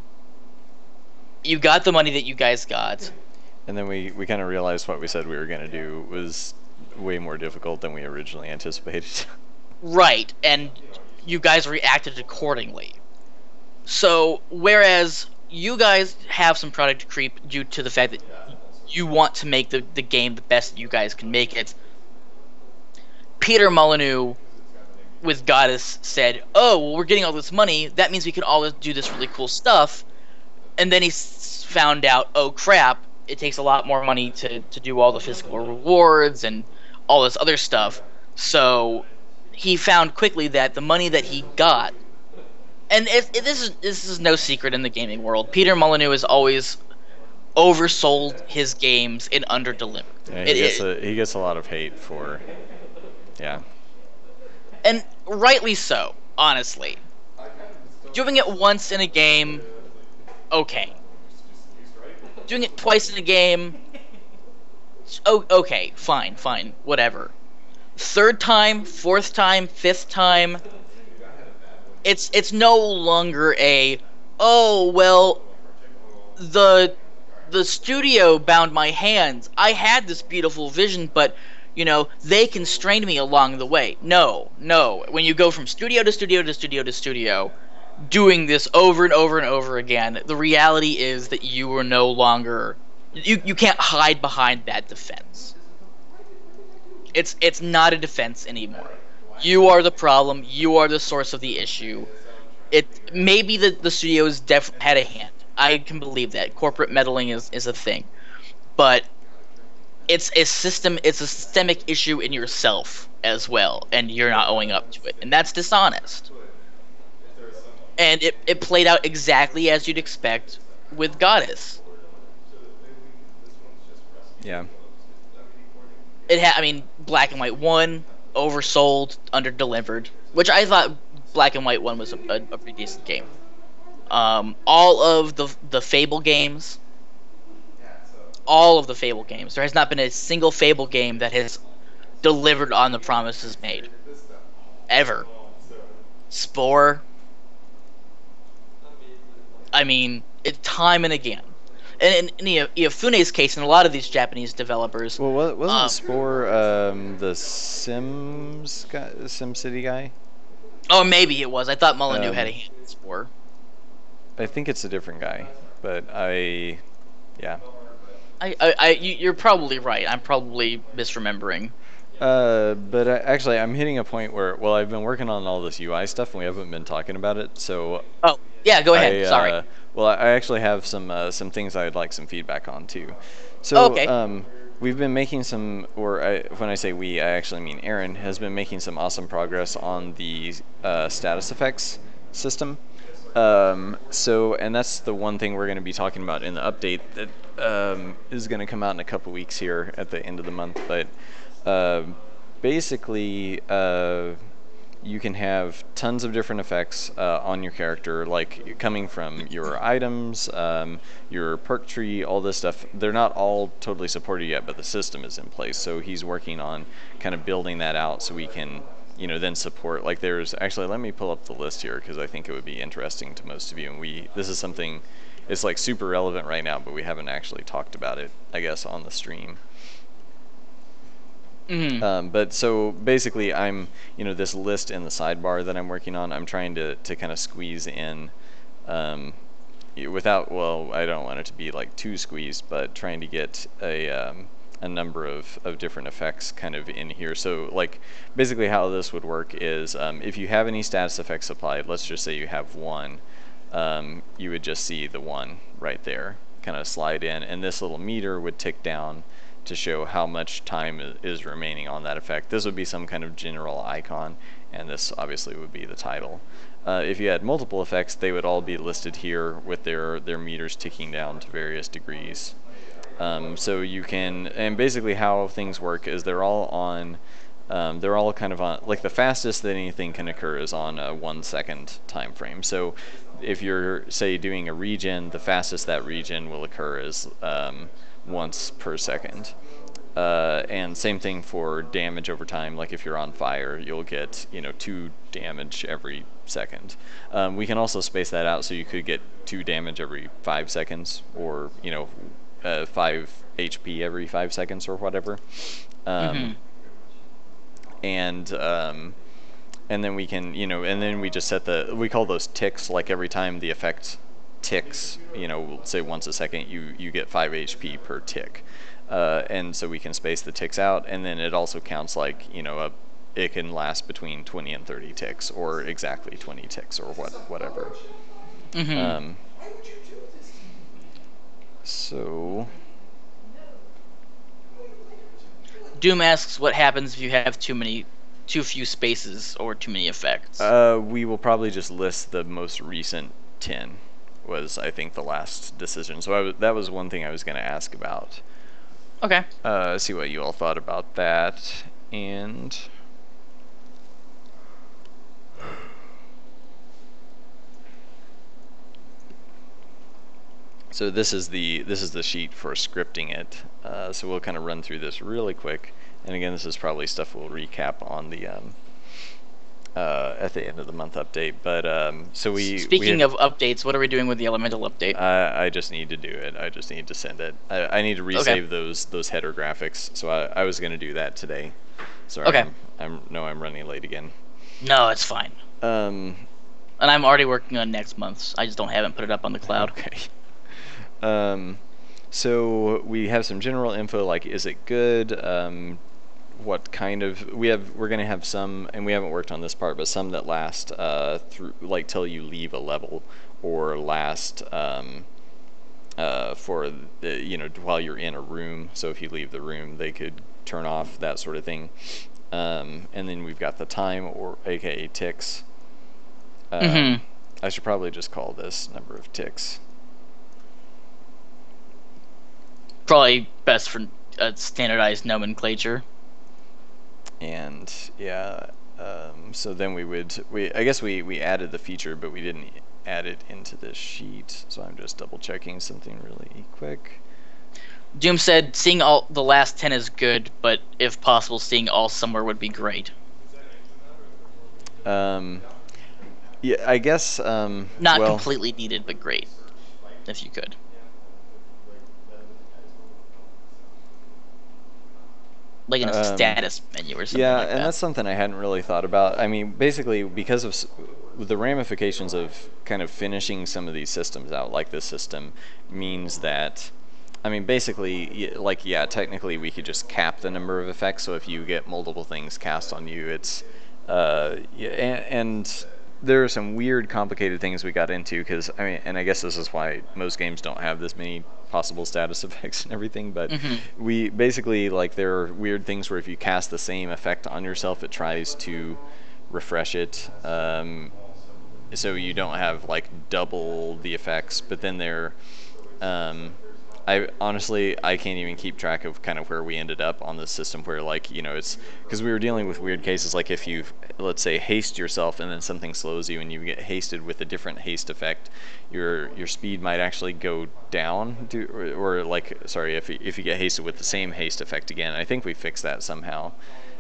You got the money that you guys got. And then we kind of realized what we said we were going to do was way more difficult than we originally anticipated. Right, and you guys reacted accordingly. So, whereas you guys have some product creep due to the fact that you want to make the game the best that you guys can make it, Peter Molyneux with Goddess said, oh, well, we're getting all this money, that means we can all do this really cool stuff. And then he found out, oh crap, it takes a lot more money to do all the physical rewards and all this other stuff. So he found quickly that the money that he got, and this is no secret in the gaming world, Peter Molyneux has always oversold his games and underdelivered. Yeah, he gets a lot of hate for... Yeah. And rightly so, honestly. Doing it once in a game, okay. Doing it twice in a game, okay, fine, whatever. Third time, fourth time, fifth time, it's no longer a, oh, well, the studio bound my hands. I had this beautiful vision, but... they constrained me along the way. No. When you go from studio to studio to studio to studio, doing this over and over and over again, the reality is that you are no longer... You can't hide behind that defense. It's not a defense anymore. You are the problem. You are the source of the issue. Maybe the studios had a hand. I can believe that. Corporate meddling is a thing. But... it's a systemic issue in yourself as well, and you're not owing up to it, and that's dishonest. And it played out exactly as you'd expect with Goddess. Yeah. Black and White 1 oversold, underdelivered, which I thought Black and White 1 was a pretty decent game. All of the Fable games. All of the Fable games. There has not been a single Fable game that has delivered on the promises made. Ever. Spore. It's time and again. And in Iofune's case, and a lot of these Japanese developers... Well, wasn't Spore the SimCity guy? Oh, maybe it was. I thought Molyneux had a hand in Spore. I think it's a different guy, but yeah. You're probably right. I'm probably misremembering. But actually, I'm hitting a point where, I've been working on all this UI stuff, and we haven't been talking about it, so... Oh, yeah, go ahead. Sorry. I actually have some things I'd like some feedback on, too. So, okay. We've been making some, when I say we, I actually mean Aaron, has been making some awesome progress on the status effects system. And that's the one thing we're going to be talking about in the update that is going to come out in a couple weeks here at the end of the month. But basically, you can have tons of different effects on your character, like coming from your items, your perk tree, all this stuff. They're not all totally supported yet, but the system is in place. So he's working on kind of building that out so we can, then support, like there's actually, let me pull up the list here because I think it would be interesting to most of you, and this is something, it's like super relevant right now, but we haven't actually talked about it, I guess, on the stream. But so basically I'm, this list in the sidebar that I'm working on, I'm trying to kind of squeeze in, without, well, I don't want it to be like too squeezed, but trying to get a number of different effects kind of in here. So like basically how this would work is if you have any status effects applied, let's just say you have one, you would just see the one right there kind of slide in, and this little meter would tick down to show how much time is remaining on that effect. This would be some kind of general icon, and this obviously would be the title. If you had multiple effects, they would all be listed here with their meters ticking down to various degrees. So you can, and basically how things work is they're all kind of on, like the fastest that anything can occur is on a 1 second time frame. So if you're, say, doing a regen, the fastest that regen will occur is once per second. And same thing for damage over time. Like if you're on fire, you'll get 2 damage every second. We can also space that out, so you could get 2 damage every 5 seconds, or 5 HP every 5 seconds or whatever. And then we can, and then we just set we call those ticks. Like every time the effect ticks, say once a second, you get 5 HP per tick. And so we can space the ticks out, and then it also counts like, it can last between 20 and 30 ticks, or exactly 20 ticks, or whatever. So Doom asks what happens if you have too few spaces or too many effects. We will probably just list the most recent 10 was, I think, the last decision. So that was one thing I was going to ask about. Okay. See what you all thought about that. And so this is the sheet for scripting it. So we'll kind of run through this really quick. And again, this is probably stuff we'll recap on the at the end of the month update. But so Speaking of updates, what are we doing with the elemental update? I just need to do it. I just need to send it. I need to resave those header graphics. So I was going to do that today. Sorry. Okay. I'm running late again. No, it's fine. And I'm already working on next month's. I just haven't put it up on the cloud. Okay. So we have some general info, like is it good? What kind of, we're going to have some, and we haven't worked on this part, but some that last through, like, till you leave a level, or last for the, while you're in a room. So if you leave the room, they could turn off, that sort of thing. And then we've got the time, or aka ticks. I should probably just call this number of ticks. Probably best for a standardized nomenclature. And yeah, so then I guess we added the feature, but we didn't add it into this sheet. So I'm just double checking something really quick. Doom said seeing all the last 10 is good, but if possible, seeing all somewhere would be great. Yeah, I guess. Not completely needed, but great, if you could. Like in a status menu or something like that. Yeah, and that's something I hadn't really thought about. I mean, basically, because of the ramifications of kind of finishing some of these systems out, like this system, means that, I mean, basically, like, yeah, technically we could just cap the number of effects, so if you get multiple things cast on you, it's, and there are some weird, complicated things we got into, because, I mean, and I guess this is why most games don't have this many possible status effects and everything, but we basically, like, there are weird things where if you cast the same effect on yourself, it tries to refresh it, so you don't have, like, double the effects, but then there, I honestly can't even keep track of kind of where we ended up on this system, where, like, it's because we were dealing with weird cases, like if you, let's say, haste yourself and then something slows you and you get hasted with a different haste effect, your speed might actually go down, or like, sorry, if you get hasted with the same haste effect again. I think we fixed that somehow.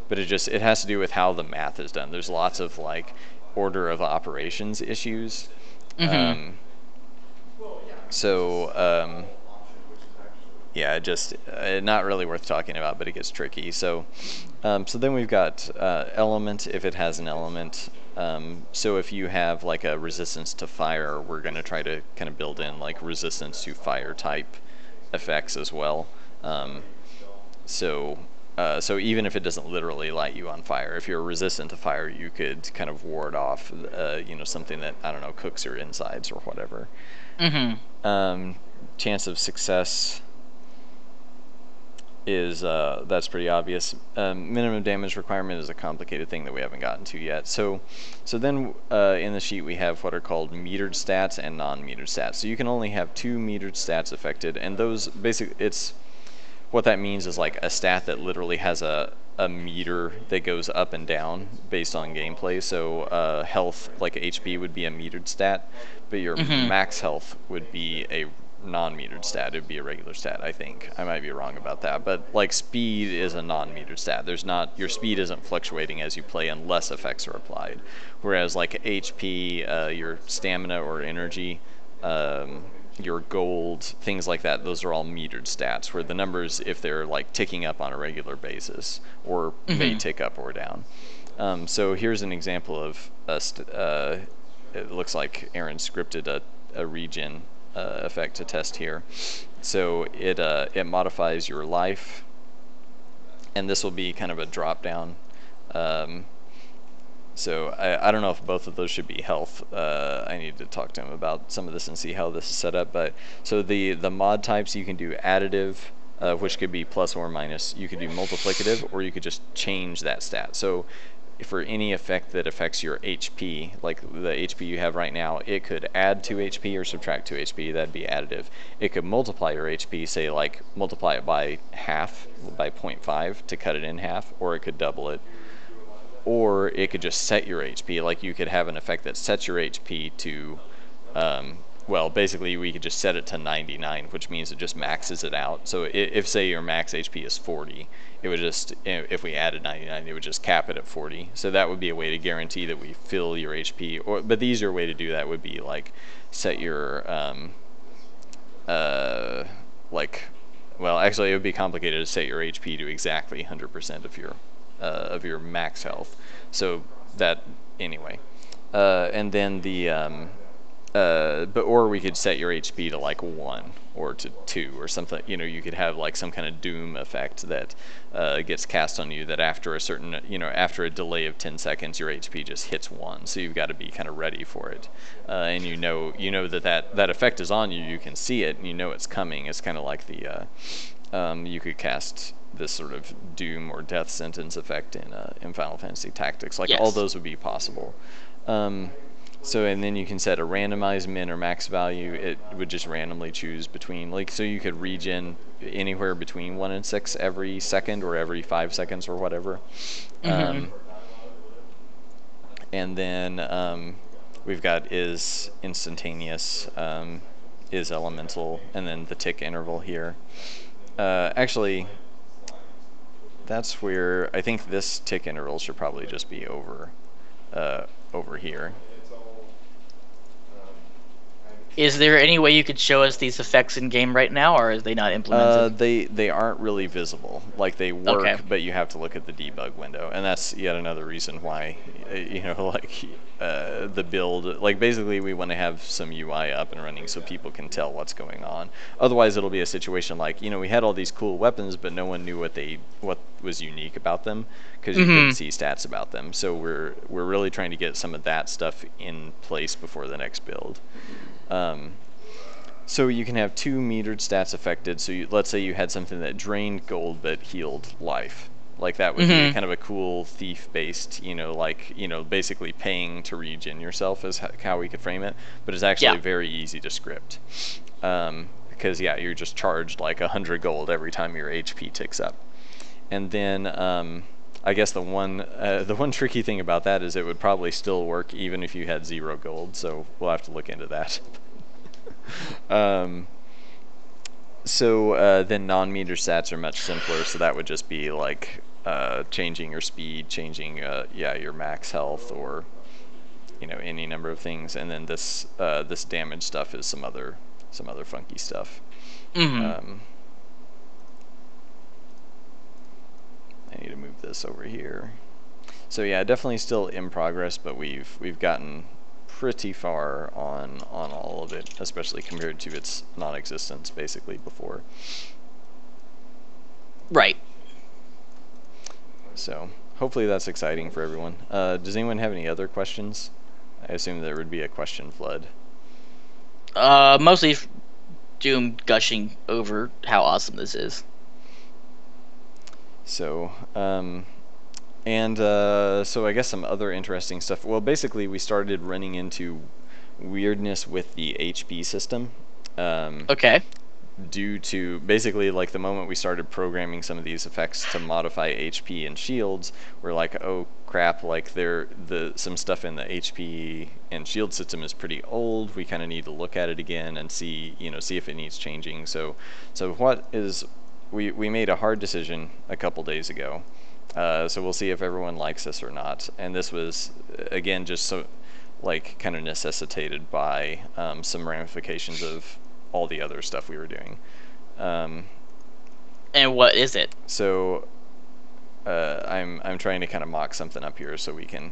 but it has to do with how the math is done. There's lots of like order of operations issues. Mm-hmm. So yeah, just not really worth talking about, but it gets tricky. So so then we've got element if it has an element. So if you have like a resistance to fire, we're going to try to kind of build in like resistance to fire type effects as well. So so even if it doesn't literally light you on fire, if you're resistant to fire, you could kind of ward off, something that, I don't know, cooks your insides or whatever. Mm-hmm. Chance of success is that's pretty obvious. Minimum damage requirement is a complicated thing that we haven't gotten to yet. So then in the sheet we have what are called metered stats and non-metered stats. So you can only have 2 metered stats affected, and those basically what that means is like a stat that literally has a meter that goes up and down based on gameplay. So health, like HP, would be a metered stat, but your max health would be a non-metered stat. It'd be a regular stat, I think. I might be wrong about that, but like speed is a non-metered stat. Your speed isn't fluctuating as you play unless effects are applied. Whereas like HP, your stamina or energy, your gold, things like that, those are all metered stats, where the numbers, if they're like ticking up on a regular basis, or may tick up or down. So here's an example of it looks like Aaron scripted a regen effect to test here. So it modifies your life, and this will be kind of a drop down. So I don't know if both of those should be health. I need to talk to him about some of this and see how this is set up. But so the mod types, you can do additive, which could be plus or minus. You could do multiplicative, or you could just change that stat. So for any effect that affects your HP, like the HP you have right now, it could add 2 HP or subtract 2 HP. That'd be additive. It could multiply your HP, say like multiply it by half, by 0.5 to cut it in half, or it could double it. Or it could just set your HP, like you could have an effect that sets your HP to, well, basically we could just set it to 99, which means it just maxes it out. So if say your max HP is 40, it would just, if we added 99, it would just cap it at 40. So that would be a way to guarantee that we fill your HP. But the easier way to do that would be like set your, well, actually it would be complicated to set your HP to exactly 100% of your max health. So that, anyway. And then or we could set your HP to like 1 or to 2 or something. You could have like some kind of doom effect that gets cast on you, that after a certain, after a delay of 10 seconds, your HP just hits 1. So you've got to be kind of ready for it. And you know that effect is on you. You can see it and you know it's coming. It's kind of like you could cast this sort of doom or death sentence effect in Final Fantasy Tactics. Like, Yes. all those would be possible. So, and then you can set a randomized min or max value. It would just randomly choose between, like, so you could regen anywhere between 1 and 6 every second, or every 5 seconds, or whatever. And then we've got is instantaneous, is elemental, and then the tick interval here. Actually, that's where I think this tick interval should probably just be over here. Is there any way you could show us these effects in game right now, or are they not implemented? They aren't really visible. Like, they work, Okay. but you have to look at the debug window, and that's yet another reason why, the build. Like, basically, we want to have some UI up and running so people can tell what's going on. Otherwise, it'll be a situation like, we had all these cool weapons, but no one knew what was unique about them, because you couldn't see stats about them. So we're really trying to get some of that stuff in place before the next build. So you can have 2 metered stats affected. So let's say you had something that drained gold but healed life. Like, that would be kind of a cool thief-based, basically paying to regen yourself is how we could frame it. But it's actually very easy to script. Because, you're just charged like 100 gold every time your HP ticks up. And then I guess the one tricky thing about that is it would probably still work even if you had 0 gold. So we'll have to look into that. So then non-meter stats are much simpler. So that would just be like changing your speed, changing your max health, or any number of things. And then this damage stuff is some other funky stuff. Mm-hmm. I need to move this over here. So yeah, definitely still in progress, but we've gotten pretty far on all of it, especially compared to its non-existence basically before. Right. So hopefully that's exciting for everyone. Does anyone have any other questions? I assume there would be a question flood. Mostly Doom gushing over how awesome this is. So, so I guess some other interesting stuff. Well, basically we started running into weirdness with the HP system. Okay. Due to basically like the moment we started programming some of these effects to modify HP and shields, we're like, oh crap, like some stuff in the HP and shield system is pretty old. We kind of need to look at it again and see if it needs changing. So we made a hard decision a couple days ago. So we'll see if everyone likes this or not. And this was again just so like kind of necessitated by some ramifications of all the other stuff we were doing. And what is it? So I'm trying to kind of mock something up here so we can.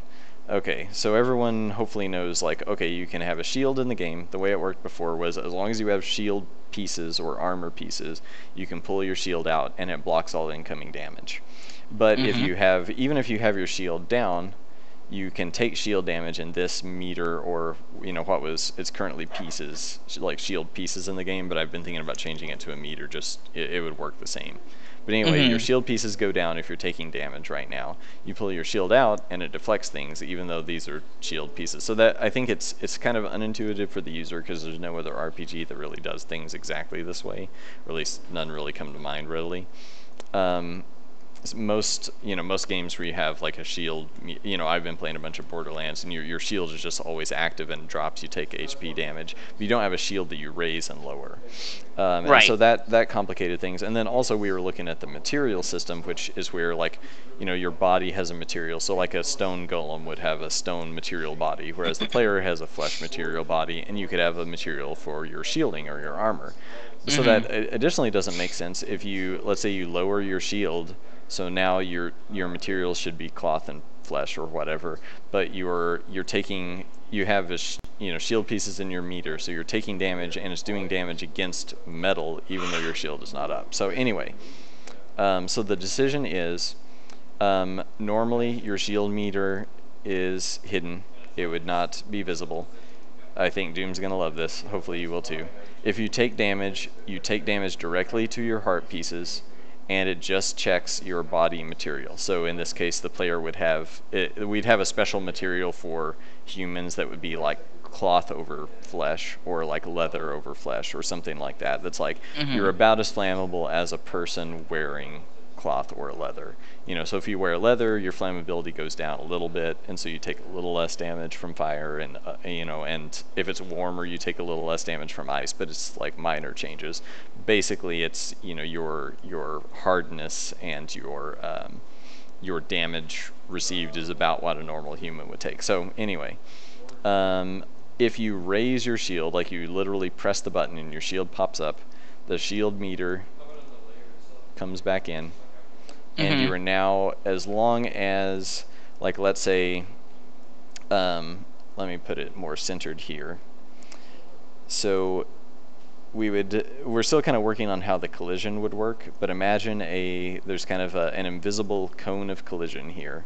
Okay, so everyone hopefully knows, like, okay, you can have a shield in the game. The way it worked before was as long as you have shield pieces or armor pieces, you can pull your shield out and it blocks all incoming damage. But Mm-hmm. even if you have your shield down, you can take shield damage in this meter, or it's currently pieces, like shield pieces in the game, but I've been thinking about changing it to a meter, just it would work the same. But anyway, your Mm-hmm. shield pieces go down if you're taking damage right now. You pull your shield out and it deflects things, even though these are shield pieces. So that, I think it's kind of unintuitive for the user, because there's no other RPG that really does things exactly this way, or at least none really come to mind readily. Most games where you have like a shield, I've been playing a bunch of Borderlands, and your shield is just always active and drops, you take HP damage, but you don't have a shield that you raise and lower. Right. And so that complicated things. And then also we were looking at the material system, which is where like your body has a material. So like a stone golem would have a stone material body, whereas the player has a flesh material body, and you could have a material for your shielding or your armor. So that additionally doesn't make sense if let's say you lower your shield. So now your materials should be cloth and flesh or whatever, but you have shield pieces in your meter, so you're taking damage and it's doing damage against metal even though your shield is not up. So anyway, so the decision is, normally your shield meter is hidden. It would not be visible. I think Doom's gonna love this. Hopefully you will too. If you take damage directly to your heart pieces, and it just checks your body material. So in this case, the player would have we'd have a special material for humans that would be like cloth over flesh, or like leather over flesh, or something like that. That's like you're about as flammable as a person wearing cloth or leather. So if you wear leather, your flammability goes down a little bit, and so you take a little less damage from fire, and and if it's warmer, you take a little less damage from ice, but it's like minor changes. Basically, it's your hardness and your damage received is about what a normal human would take. So anyway, if you raise your shield, like you literally press the button and your shield pops up, the shield meter comes back in, and you are now, as long as, like, let's say, let me put it more centered here. So we're still kind of working on how the collision would work, but imagine there's kind of an invisible cone of collision here.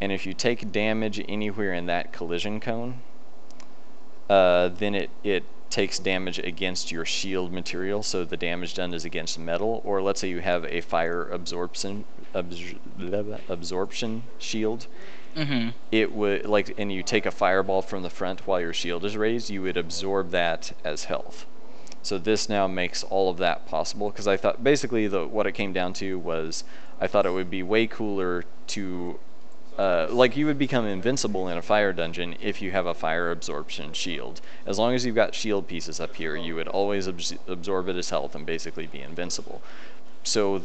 And if you take damage anywhere in that collision cone, then it takes damage against your shield material, so the damage done is against metal. Or let's say you have a fire absorption shield. It would, like, and you take a fireball from the front while your shield is raised, you would absorb that as health. So this now makes all of that possible, because I thought basically what it came down to was, I thought it would be way cooler to like, you would become invincible in a fire dungeon if you have a fire absorption shield. As long as you've got shield pieces up here, you would always absorb it as health and basically be invincible. So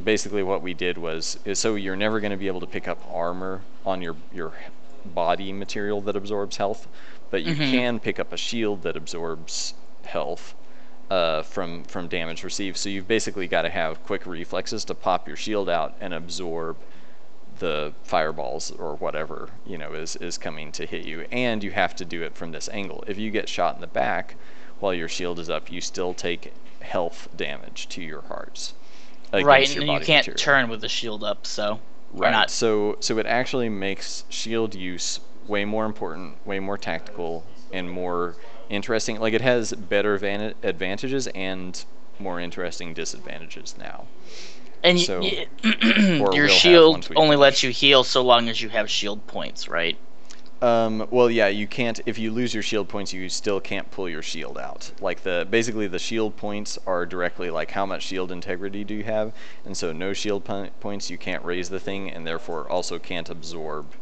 basically what we did is so you're never going to be able to pick up armor on your body material that absorbs health, but you can pick up a shield that absorbs health from damage received. So you've basically got to have quick reflexes to pop your shield out and absorb the fireballs or whatever is coming to hit you, and you have to do it from this angle. If you get shot in the back while your shield is up, you still take health damage to your hearts. Right, and you can't turn with the shield up, so right. So it actually makes shield use way more important, way more tactical, and more interesting. Like, it has better advantages and more interesting disadvantages now. And so, your shield only lets you heal so long as you have shield points, right? Well, yeah, you can't. If you lose your shield points, you still can't pull your shield out. Like, basically the shield points are directly like how much shield integrity do you have, and so no shield points, you can't raise the thing, and therefore also can't absorb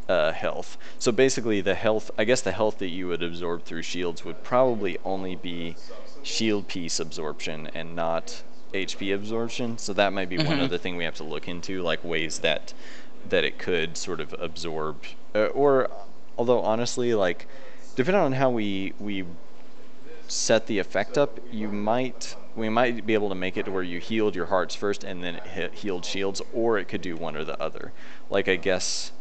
health. So basically, the health that you would absorb through shields would probably only be shield piece absorption and not HP absorption. So that might be one other thing we have to look into, like ways that it could sort of absorb, or although honestly, like, depending on how we set the effect up, we might be able to make it to where you healed your hearts first and then healed shields, or it could do one or the other. Like, I guess,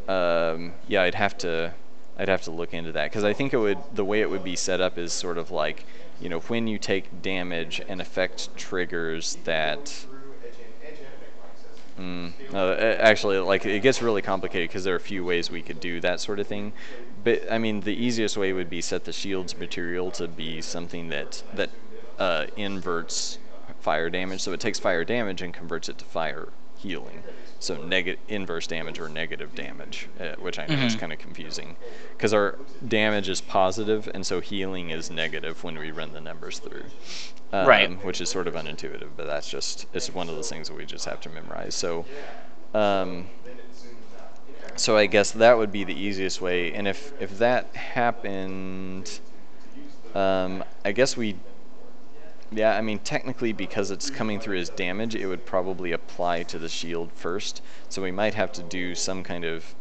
yeah, I'd have to look into that, because I think the way it would be set up is sort of like, when you take damage, an effect triggers that. Actually, like, it gets really complicated because there are a few ways we could do that sort of thing. But I mean, the easiest way would be set the shield's material to be something that inverts fire damage. So it takes fire damage and converts it to fire healing. So inverse damage or negative damage, which I know is kind of confusing, because our damage is positive and so healing is negative when we run the numbers through. Right. Which is sort of unintuitive, but it's one of those things that we just have to memorize. So, so I guess that would be the easiest way. And if that happened, I guess yeah, I mean, technically, because it's coming through as damage, it would probably apply to the shield first. So we might have to do some kind of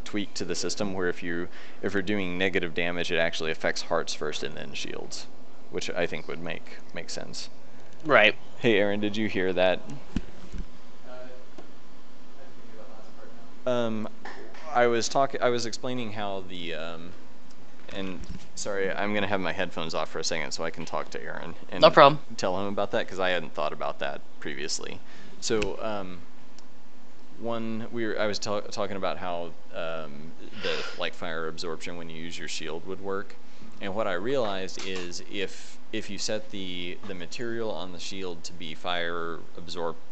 tweak to the system where if you're doing negative damage, it actually affects hearts first and then shields, which I think would make sense. Right. Hey, Aaron, did you hear that? I was explaining how and sorry, I'm gonna have my headphones off for a second so I can talk to Aaron and no problem. Tell him about that, because I hadn't thought about that previously. So I was talking about how the like fire absorption when you use your shield would work, and what I realized is if you set the material on the shield to be fire absorptive,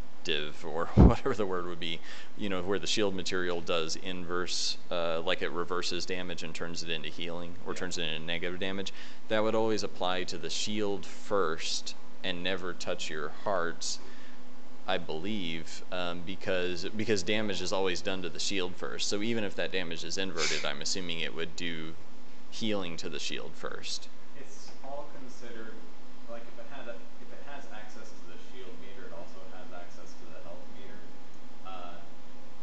or whatever the word would be, where the shield material does inverse, like it reverses damage and turns it into healing, or turns it into negative damage, that would always apply to the shield first and never touch your hearts, I believe, because damage is always done to the shield first. So even if that damage is inverted, I'm assuming it would do healing to the shield first. It's all considered, like, if it has access to the shield meter, it also has access to the health meter.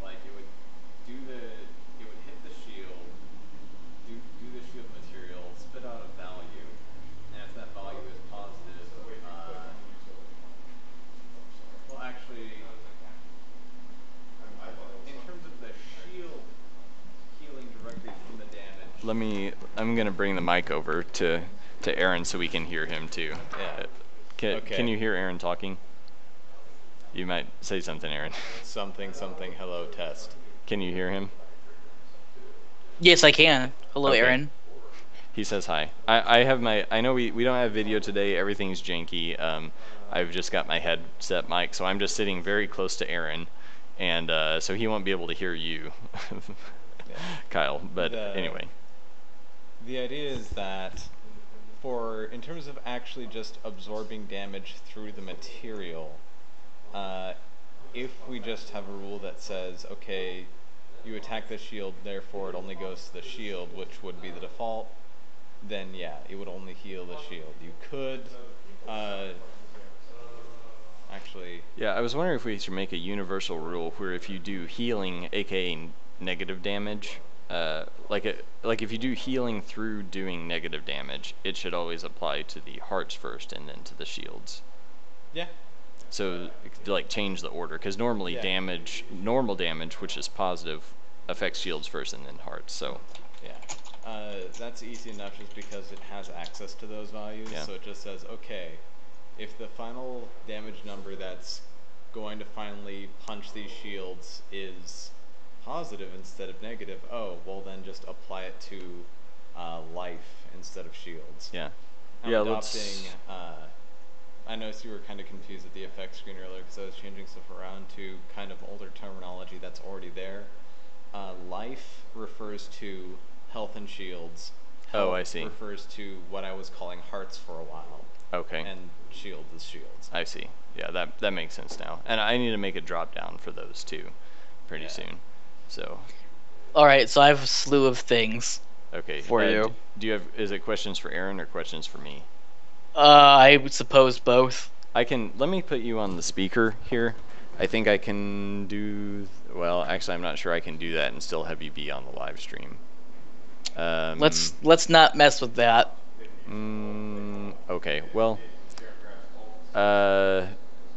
Like, it would hit the shield, do the shield material, spit out a value, and if that value is positive, well, actually, in terms of the shield healing directly from the damage. I'm gonna bring the mic over to Aaron so we can hear him too. Can you hear Aaron talking? You might say something, Aaron. Something, hello, test. Can you hear him? Yes, I can. Hello, okay. Aaron. He says hi. I know we don't have video today. Everything's janky. I've just got my headset mic, so I'm just sitting very close to Aaron, and so he won't be able to hear you, Kyle. But anyway. The idea is that in terms of actually just absorbing damage through the material, if we just have a rule that says, okay, you attack the shield, therefore it only goes to the shield, which would be the default, then yeah, it would only heal the shield. You could actually Yeah, I was wondering if we should make a universal rule where if you do healing, aka negative damage, like if you do healing through doing negative damage, it should always apply to the hearts first and then to the shields. Yeah. So like change the order, because normally normal damage, which is positive, affects shields first and then hearts. So yeah, that's easy enough just because it has access to those values. Yeah. So it just says, okay, if the final damage number that's going to finally punch these shields is positive instead of negative, oh, well then just apply it to life instead of shields. yeah, I'm yeah. adopting, I noticed you were kind of confused at the effect screen earlier because I was changing stuff around to kind of older terminology that's already there. Life refers to health and shields. Oh, Health I see. refers to what I was calling hearts for a while. Okay. And shield is shields. I see. Yeah, that makes sense now. And I need to make a drop down for those too, pretty soon. So. All right, so I have a slew of things. Okay. For you. Do you have? Is it questions for Aaron or questions for me? I would suppose both. Let me put you on the speaker here. I think I can do. Well, actually, I'm not sure I can do that and still have you be on the live stream. Let's not mess with that. Okay. Well.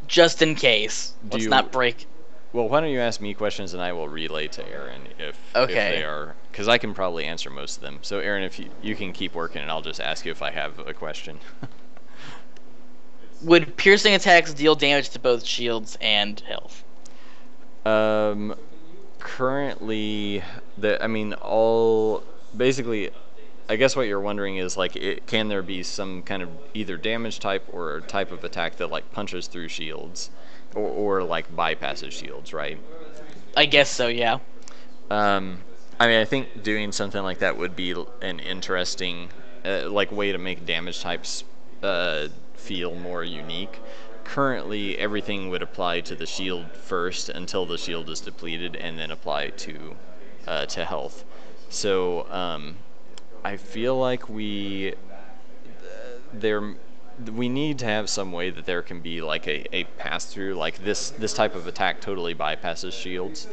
Just in case. Let's not break. Well, why don't you ask me questions and I will relay to Aaron if they are, because I can probably answer most of them. So Aaron, if you can keep working and I'll just ask you if I have a question. Would piercing attacks deal damage to both shields and health? Currently, basically, I guess what you're wondering is like, can there be some kind of either damage type or type of attack that like punches through shields, or like bypasses shields, right? I guess so, yeah. I think doing something like that would be an interesting way to make damage types feel more unique. Currently, everything would apply to the shield first until the shield is depleted, and then apply to health. So I feel like we need to have some way that there can be like a pass through, like this type of attack totally bypasses shields.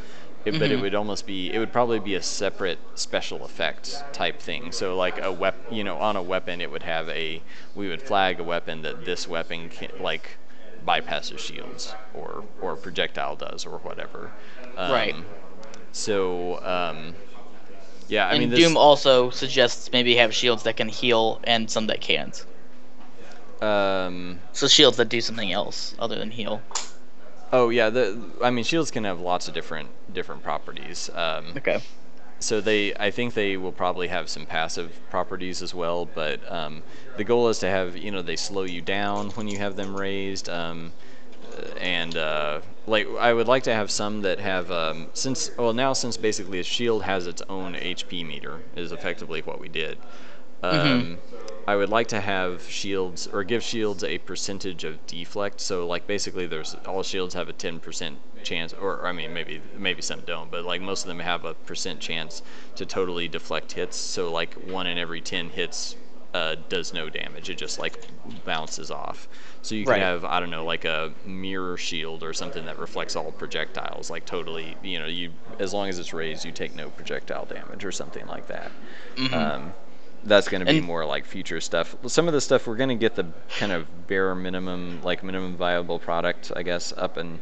But it would probably be a separate special effect type thing. So like on a weapon, it would have we would flag a weapon that this weapon bypasses shields or projectile does or whatever. Right. So yeah, and Doom also suggests maybe have shields that can heal and some that can't. So shields that do something else other than heal. Oh yeah, shields can have lots of different properties. Okay. So I think they will probably have some passive properties as well, but the goal is to have, they slow you down when you have them raised, and I would like to have some that have since basically a shield has its own HP meter is effectively what we did. I would like to have shields, or give shields a percentage of deflect. So like basically all shields have a 10% chance, or maybe some don't, but like most of them have a % chance to totally deflect hits. So like 1 in every 10 hits does no damage. It just like bounces off. So you can have, I don't know, like a mirror shield or something that reflects all projectiles, like totally, as long as it's raised, you take no projectile damage or something like that. That's going to be more like future stuff. Some of the stuff we're going to get the kind of bare minimum, like minimum viable product, I guess, up and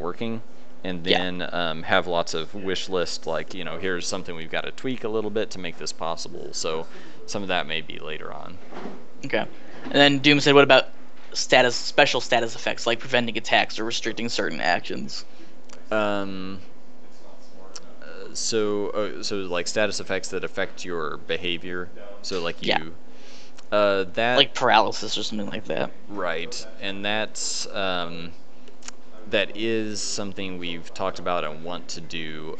working, and then have lots of wish list, like here's something we've got to tweak a little bit to make this possible. So some of that may be later on. Okay. And then Doom said, what about special status effects like preventing attacks or restricting certain actions? So like status effects that affect your behavior. So like that like paralysis or something like that. Right, and that's that is something we've talked about and want to do.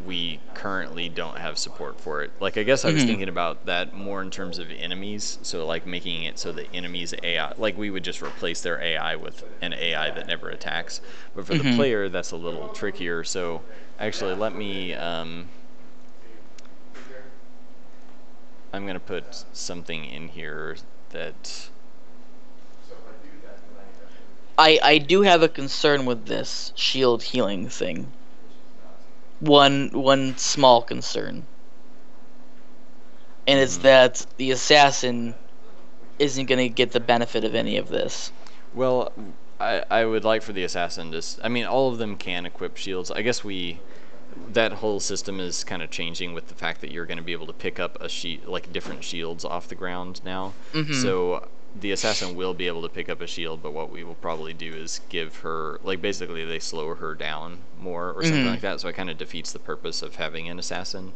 We currently don't have support for it. Like I guess I was thinking about that more in terms of enemies. So like making it so the enemies AI, like we would just replace their AI with an AI that never attacks. But for the player, that's a little trickier. So actually, let me. I'm gonna put something in here that. I do have a concern with this shield healing thing. One small concern, and it's that the assassin isn't going to get the benefit of any of this. Well, I would like for the assassin to. I mean, all of them can equip shields. I guess that whole system is kind of changing with the fact that you're going to be able to pick up like different shields off the ground now. So the assassin will be able to pick up a shield, but what we will probably do is give her, like, basically they slow her down more or something like that. So it kind of defeats the purpose of having an assassin.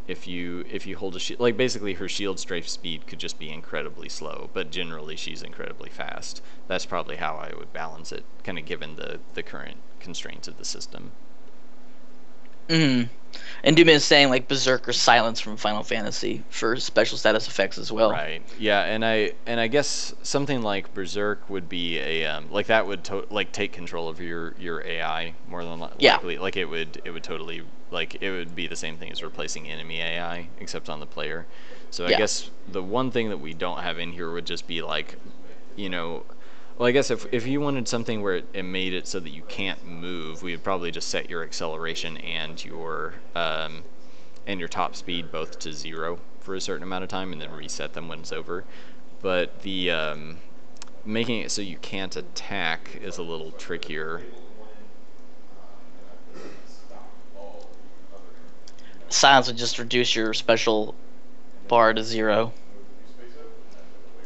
If you hold a shield, like, basically her shield strafe speed could just be incredibly slow, but generally she's incredibly fast. That's probably how I would balance it, kind of given the current constraints of the system. And Doom is saying like Berserker Silence from Final Fantasy for special status effects as well. Right. Yeah, and I guess something like Berserk would be a like that would like take control of your AI more than likely. Like it would totally, like, it would be the same thing as replacing enemy AI except on the player. So I guess the one thing that we don't have in here would just be like, you know, well, I guess if you wanted something where it made it so that you can't move, we would probably just set your acceleration and your top speed both to 0 for a certain amount of time, and then reset them when it's over. But the making it so you can't attack is a little trickier. Silence would just reduce your special bar to 0.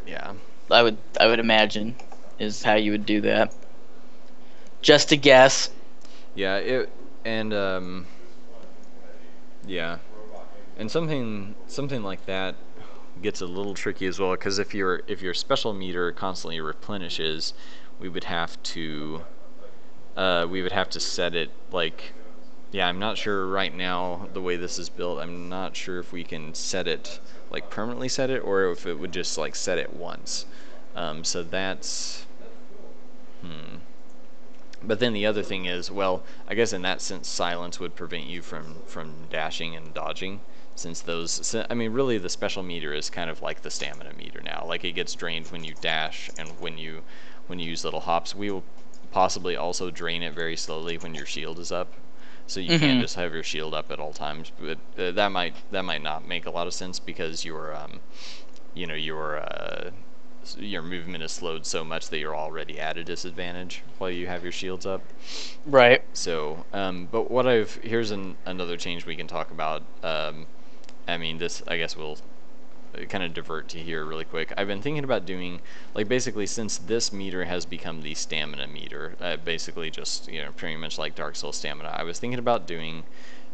Yeah. I would imagine is how you would do that. Just a guess. Yeah, yeah, and something like that gets a little tricky as well, because if your special meter constantly replenishes, we would have to set it, like, yeah, I'm not sure right now the way this is built. I'm not sure if we can set it, like, permanently set it, or if it would just like set it once. So that's But then the other thing is, well, I guess in that sense, silence would prevent you from dashing and dodging, since those, I mean, really the special meter is kind of like the stamina meter now. Like, it gets drained when you dash and when you use little hops. We will possibly also drain it very slowly when your shield is up, so you can't just have your shield up at all times. But that might not make a lot of sense, because your movement is slowed so much that you're already at a disadvantage while you have your shields up. Right. So, but here's another change we can talk about. I mean, this, I guess we'll kind of divert to here really quick. I've been thinking about doing, like, basically, since this meter has become the stamina meter, basically just, pretty much like Dark Souls stamina, I was thinking about doing,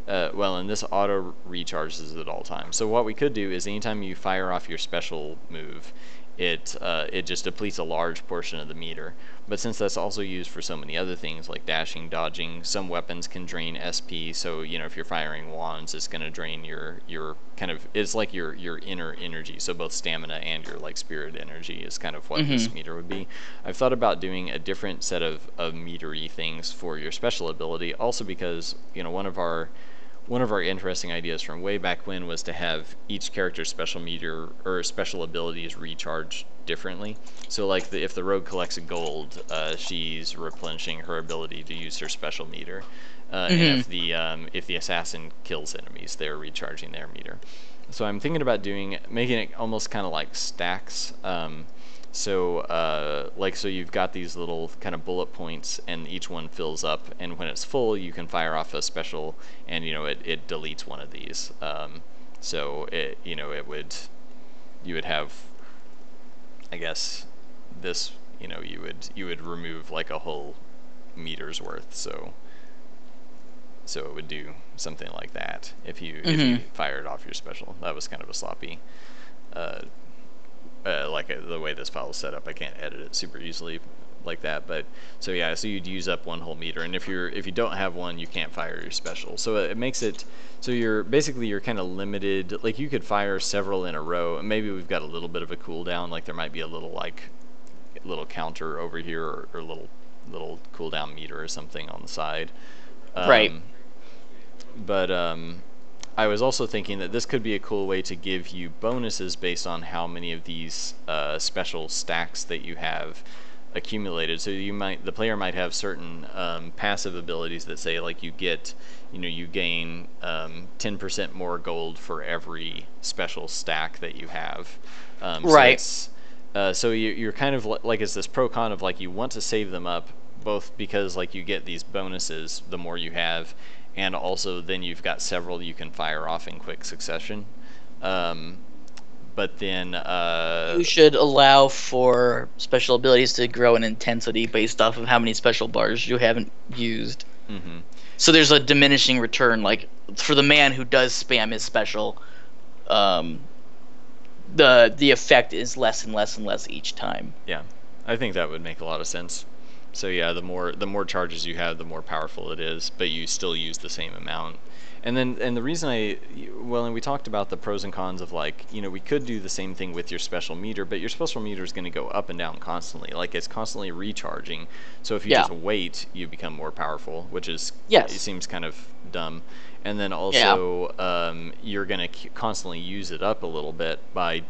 well, and this auto recharges at all times. So what we could do is anytime you fire off your special move, it just depletes a large portion of the meter. But since that's also used for so many other things like dashing, dodging, some weapons can drain SP. So if you're firing wands, it's going to drain your kind of, it's like your inner energy. So both stamina and your like spirit energy is kind of what this meter would be. I've thought about doing a different set of metery things for your special ability. Also because one of our interesting ideas from way back when was to have each character's special meter or special abilities recharge differently. So like if the rogue collects a gold, she's replenishing her ability to use her special meter. And if the assassin kills enemies, they're recharging their meter. So I'm thinking about making it almost kind of like stacks. So you've got these little kind of bullet points, and each one fills up, and when it's full, you can fire off a special, and it deletes one of these. So you would have, I guess, this, you would remove like a whole meter's worth. So it would do something like that if you fired off your special. That was kind of a sloppy. The way this file is set up, I can't edit it super easily like that. But so you'd use up one whole meter, and if you don't have one, you can't fire your special. So it makes it so you're kind of limited. Like, you could fire several in a row, and maybe we've got a little bit of a cooldown. Like, there might be a little counter over here, or little cooldown meter or something on the side. Right. But I was also thinking that this could be a cool way to give you bonuses based on how many of these special stacks that you have accumulated. So the player might have certain passive abilities that say like you gain 10% more gold for every special stack that you have. Right. So you're kind of like it's this pro con of like you want to save them up both because like you get these bonuses the more you have, and also then you've got several you can fire off in quick succession. But then You should allow for special abilities to grow in intensity based off of how many special bars you haven't used. mm-hmm. So there's a diminishing return. Like for the man who does spam his special, um, the effect is less and less and less each time. Yeah, I think that would make a lot of sense. So yeah, the more charges you have, the more powerful it is, but you still use the same amount. And the reason and we talked about the pros and cons of like, we could do the same thing with your special meter, but your special meter is going to go up and down constantly. Like it's constantly recharging. So if you just wait, you become more powerful, which is it seems kind of dumb. And then also you're going to constantly use it up a little bit by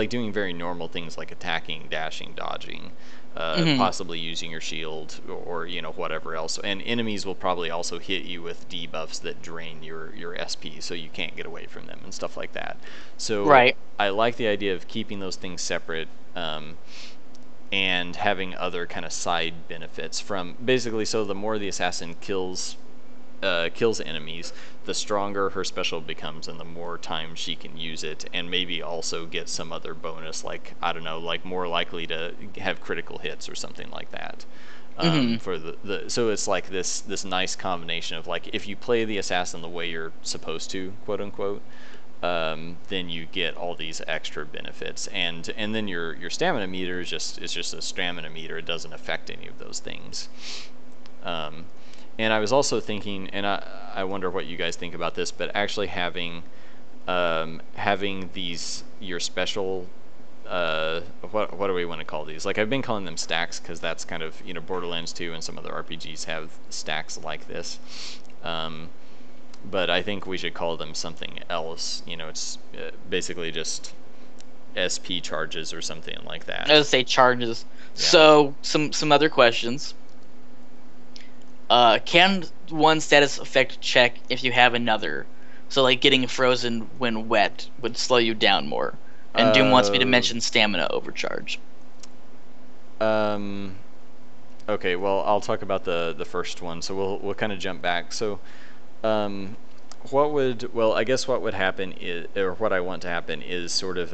doing very normal things like attacking, dashing, dodging. Possibly using your shield or whatever else, and enemies will probably also hit you with debuffs that drain your SP, so you can't get away from them and stuff like that. So I like the idea of keeping those things separate, and having other kind of side benefits from basically. So the more the assassin kills enemies, the stronger her special becomes and the more time she can use it, and maybe also get some other bonus, like I don't know, like more likely to have critical hits or something like that. For so it's like this nice combination of like if you play the assassin the way you're supposed to, quote unquote, then you get all these extra benefits, and then your stamina meter is just a stamina meter. It doesn't affect any of those things. And I was also thinking, and I wonder what you guys think about this, but actually having these your special what do we want to call these? Like I've been calling them stacks because that's kind of Borderlands 2 and some other RPGs have stacks like this. But I think we should call them something else. It's basically just SP charges or something like that. I would say charges. Yeah. So some other questions. Can one status effect check if you have another? So like getting frozen when wet would slow you down more. And Doom wants me to mention stamina overcharge. Okay, well I'll talk about the first one. So we'll kind of jump back. So I guess what would happen is, or what I want to happen is sort of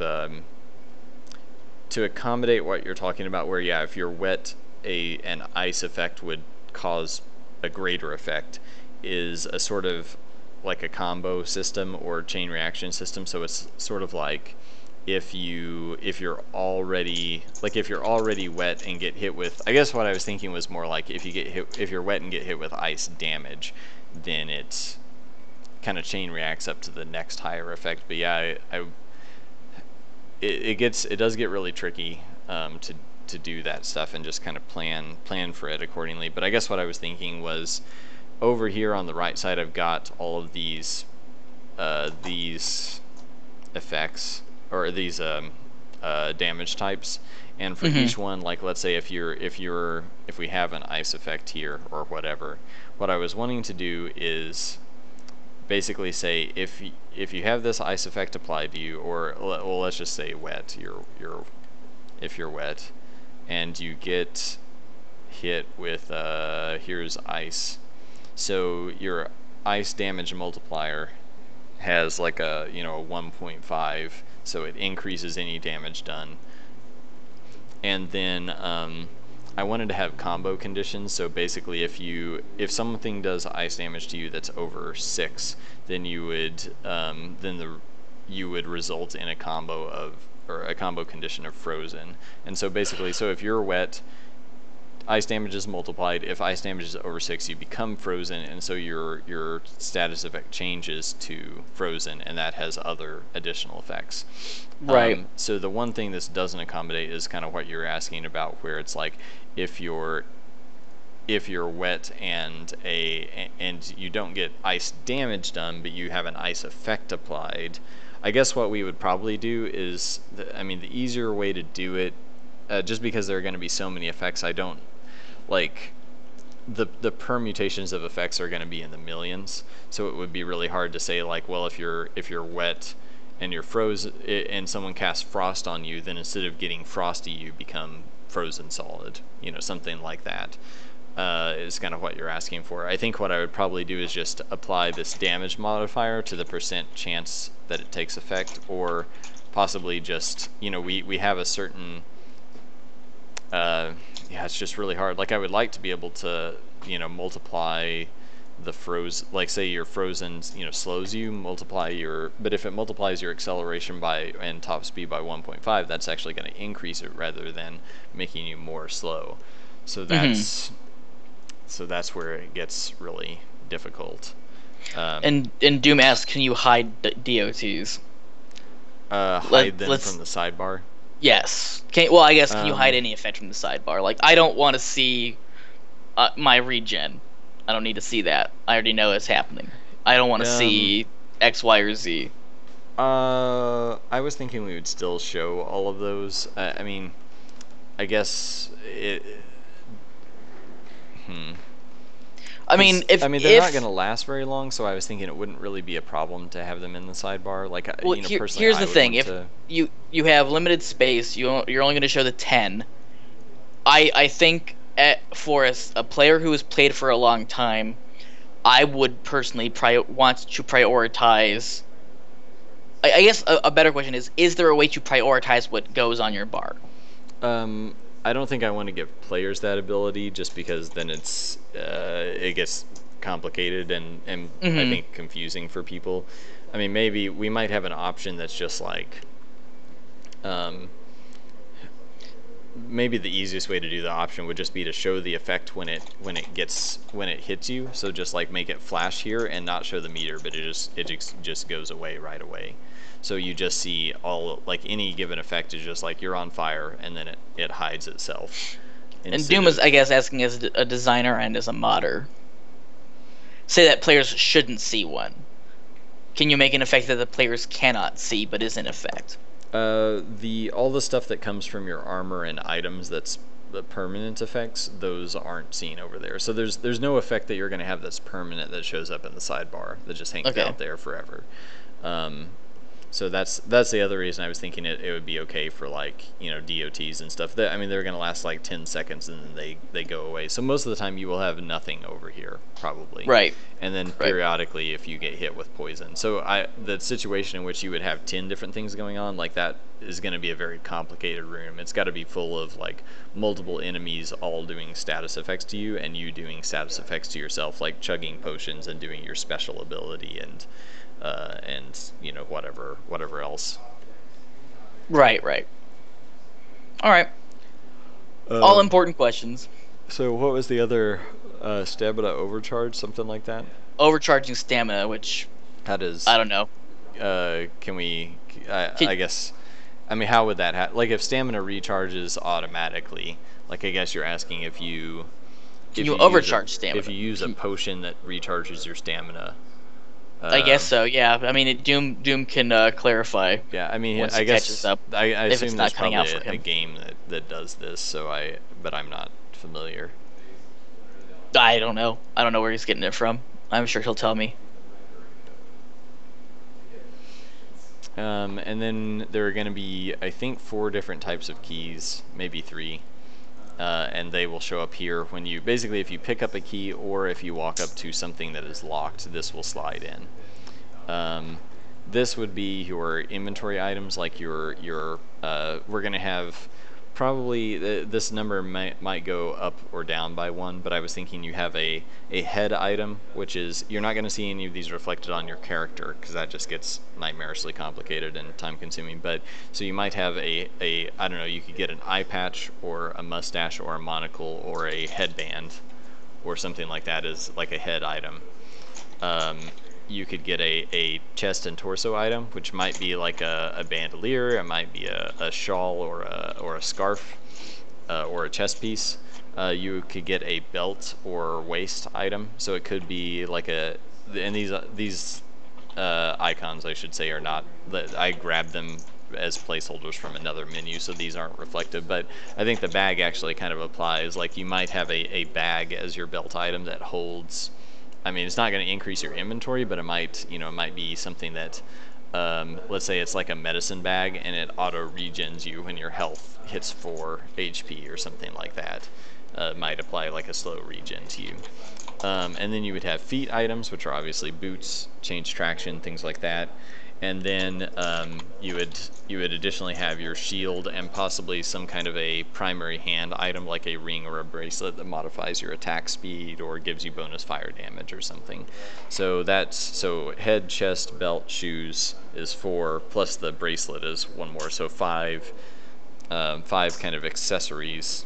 to accommodate what you're talking about, where if you're wet, an ice effect would cause a greater effect, is a sort of like a combo system or chain reaction system. So it's sort of like if you're already wet and get hit with, I guess what I was thinking was more like if you're wet and get hit with ice damage, then it's kind of chain reacts up to the next higher effect. But yeah, it does get really tricky to do that stuff and just kind of plan for it accordingly. But I guess what I was thinking was over here on the right side I've got all of these effects, or these damage types, and for each one, like let's say if we have an ice effect here or whatever, what I was wanting to do is basically say if you have this ice effect applied to you, or well, let's just say wet, if you're wet and you get hit with here's ice, so your ice damage multiplier has like a 1.5, so it increases any damage done. And then I wanted to have combo conditions, so basically if something does ice damage to you that's over 6, then you would result in a combo condition of frozen. And so basically, so if you're wet, ice damage is multiplied. If ice damage is over 6, you become frozen, and so your status effect changes to frozen, and that has other additional effects. Right. So the one thing this doesn't accommodate is kind of what you're asking about, where it's like if you're wet and you don't get ice damage done, but you have an ice effect applied. I guess what we would probably do is, the easier way to do it just because there are going to be so many effects, I don't like the permutations of effects are going to be in the millions. So it would be really hard to say like, well, if you're wet and you're frozen and someone casts frost on you, then instead of getting frosty, you become frozen solid. You know, something like that. Is kind of what you're asking for. I think what I would probably do is just apply this damage modifier to the % chance that it takes effect, or possibly just, you know, we have a certain, yeah, it's just really hard. Like I would like to be able to, you know, multiply the like say your frozen, you know, slows you, but if it multiplies your acceleration by and top speed by 1.5, that's actually going to increase it rather than making you more slow. So that's, so that's where it gets really difficult. And Doom asks, can you hide DOTs? Hide them from the sidebar? Yes. Well, I guess, can you hide any effect from the sidebar? Like, I don't want to see my regen. I don't need to see that. I already know it's happening. I don't want to see X, Y, or Z. I was thinking we would still show all of those. I mean, I guess it... I mean, they're not going to last very long, so I was thinking it wouldn't really be a problem to have them in the sidebar. Like, well, you know, personally, here's the thing: if you have limited space, you're only going to show the 10. I think for a player who has played for a long time, I would personally want to prioritize. I guess a better question is there a way to prioritize what goes on your bar? I don't think I want to give players that ability, just because then it gets complicated and I think confusing for people. I mean, maybe we might have an option that's just like, maybe the easiest way to do the option would just be to show the effect when it hits you. So just like make it flash here and not show the meter, but it just goes away right away. So you just see all, like any given effect is just like you're on fire, and then it hides itself. And Doom is, I guess, asking as a designer and as a modder. Say that players shouldn't see one. Can you make an effect that the players cannot see but is in effect? All the stuff that comes from your armor and items that's the permanent effects, those aren't seen over there. So there's no effect that you're going to have that's permanent that shows up in the sidebar that just hangs out there forever. So that's the other reason I was thinking it would be okay for, like, you know, DOTs and stuff. I mean, they're going to last like 10 seconds and then they go away. So most of the time you will have nothing over here, probably. Right. And then periodically if you get hit with poison. So the situation in which you would have 10 different things going on, like, that is going to be a very complicated room. It's got to be full of, like, multiple enemies all doing status effects to you and you doing status effects to yourself, like chugging potions and doing your special ability and you know, whatever else. Right. All right. All important questions. So what was the other stamina overcharge, something like that? Overcharging stamina, which how does I don't know. Can we? I guess. I mean, how would that happen? Like, if stamina recharges automatically, like, I guess you're asking if you. Can you overcharge stamina? If you use a potion that recharges your stamina. I guess so. Yeah. I mean, Doom can clarify. Yeah. I mean, once I he guess catches up, I assume there's probably a him. game that does this. So but I'm not familiar. I don't know. I don't know where he's getting it from. I'm sure he'll tell me. And then there are going to be, I think, 4 different types of keys, maybe 3. And they will show up here when you, basically, if you pick up a key or if you walk up to something that is locked, this will slide in. This would be your inventory items, like we're going to have probably, this number might go up or down by 1, but I was thinking you have a head item, which is, you're not going to see any of these reflected on your character, because that just gets nightmarishly complicated and time consuming. But so you might have I don't know, you could get an eye patch or a mustache or a monocle or a headband or something like that as like a head item. You could get a chest and torso item, which might be like a bandolier, it might be a shawl or a scarf or a chest piece. You could get a belt or waist item, so it could be like and these icons, I should say, are not, I grabbed them as placeholders from another menu, so these aren't reflective. But I think the bag actually kind of applies. Like you might have a bag as your belt item that holds. I mean, it's not going to increase your inventory, but it might, it might be something that, let's say it's like a medicine bag and it auto regens you when your health hits 4 HP or something like that. Might apply like a slow regen to you. And then you would have feet items, which are obviously boots, change traction, things like that. And then you would additionally have your shield and possibly some kind of a primary hand item like a ring or a bracelet that modifies your attack speed or gives you bonus fire damage or something. So so head, chest, belt, shoes is 4, plus the bracelet is 1 more, so 5 kind of accessories,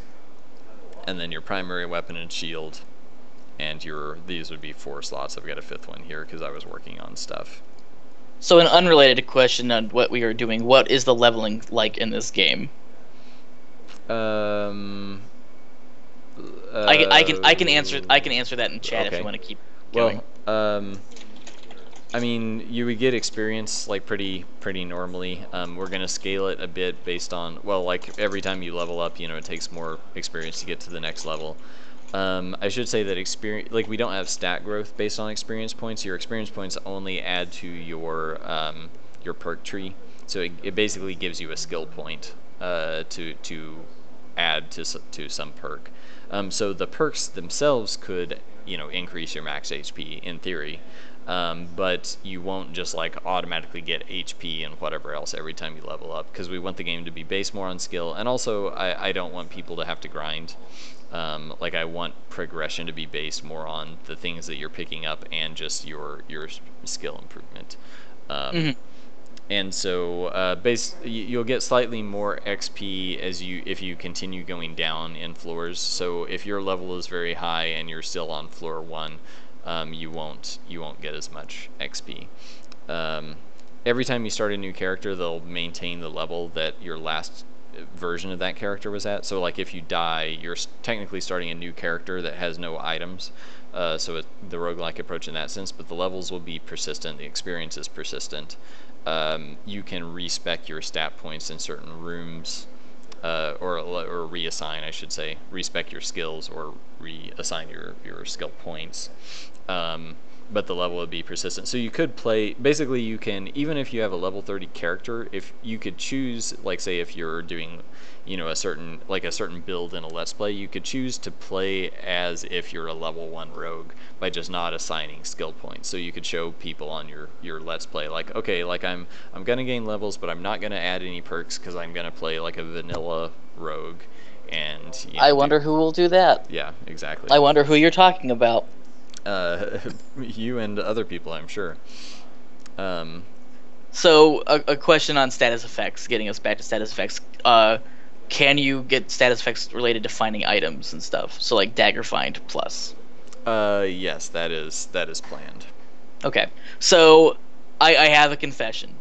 and then your primary weapon and shield, and these would be 4 slots. I've got a 5th one here because I was working on stuff. So an unrelated question on what we are doing, what is the leveling like in this game? I can answer that in chat if you want to keep going. Well, I mean, you would get experience like pretty normally. We're gonna scale it a bit based on, well, like every time you level up, it takes more experience to get to the next level. I should say that experience, like we don't have stat growth based on experience points. Your experience points only add to your perk tree, so it basically gives you a skill point to add to some perk. So the perks themselves could increase your max HP in theory, but you won't just like automatically get HP and whatever else every time you level up, because we want the game to be based more on skill, and also I don't want people to have to grind. Like I want progression to be based more on the things that you're picking up and just your skill improvement. And so you'll get slightly more XP if you continue going down in floors. So if your level is very high and you're still on floor 1, you won't get as much XP. Every time you start a new character, they'll maintain the level that your last version of that character was at. So like if you die, you're technically starting a new character that has no items. So the roguelike approach in that sense, but the levels will be persistent, the experience is persistent. You can respec your stat points in certain rooms, or reassign, I should say, respec your skills or reassign your skill points. But the level would be persistent. So you could play, basically you can, even if you have a level 30 character, if you could choose, like say if you're doing, a certain build in a Let's Play, you could choose to play as if you're a level 1 rogue by just not assigning skill points. So you could show people on your Let's Play, like, okay, like I'm gonna gain levels, but I'm not gonna add any perks because I'm gonna play like a vanilla rogue. And I wonder who will do that. Yeah, exactly. I wonder who you're talking about. You and other people, I'm sure. So a question on status effects, getting us back to status effects. Can you get status effects related to finding items and stuff? So like dagger find plus. Yes, that is planned. Okay, so I have a confession.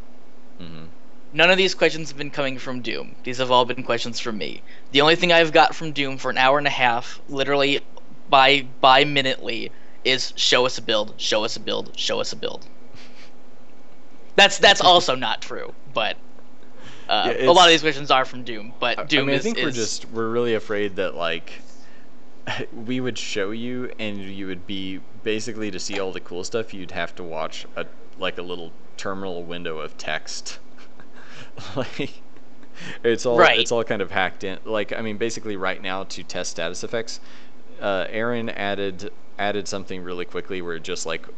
Mm-hmm. None of these questions have been coming from Doom. These have all been questions from me. The only thing I've got from Doom for an hour and a half, literally by minutely, is show us a build, show us a build, show us a build. That's also not true, but a lot of these questions are from Doom. But Doom I think we're really afraid that like we would show you and you would be basically, to see all the cool stuff, you'd have to watch a little terminal window of text. Like it's all kind of hacked in. Like, I mean, basically right now to test status effects, Aaron added something really quickly where just like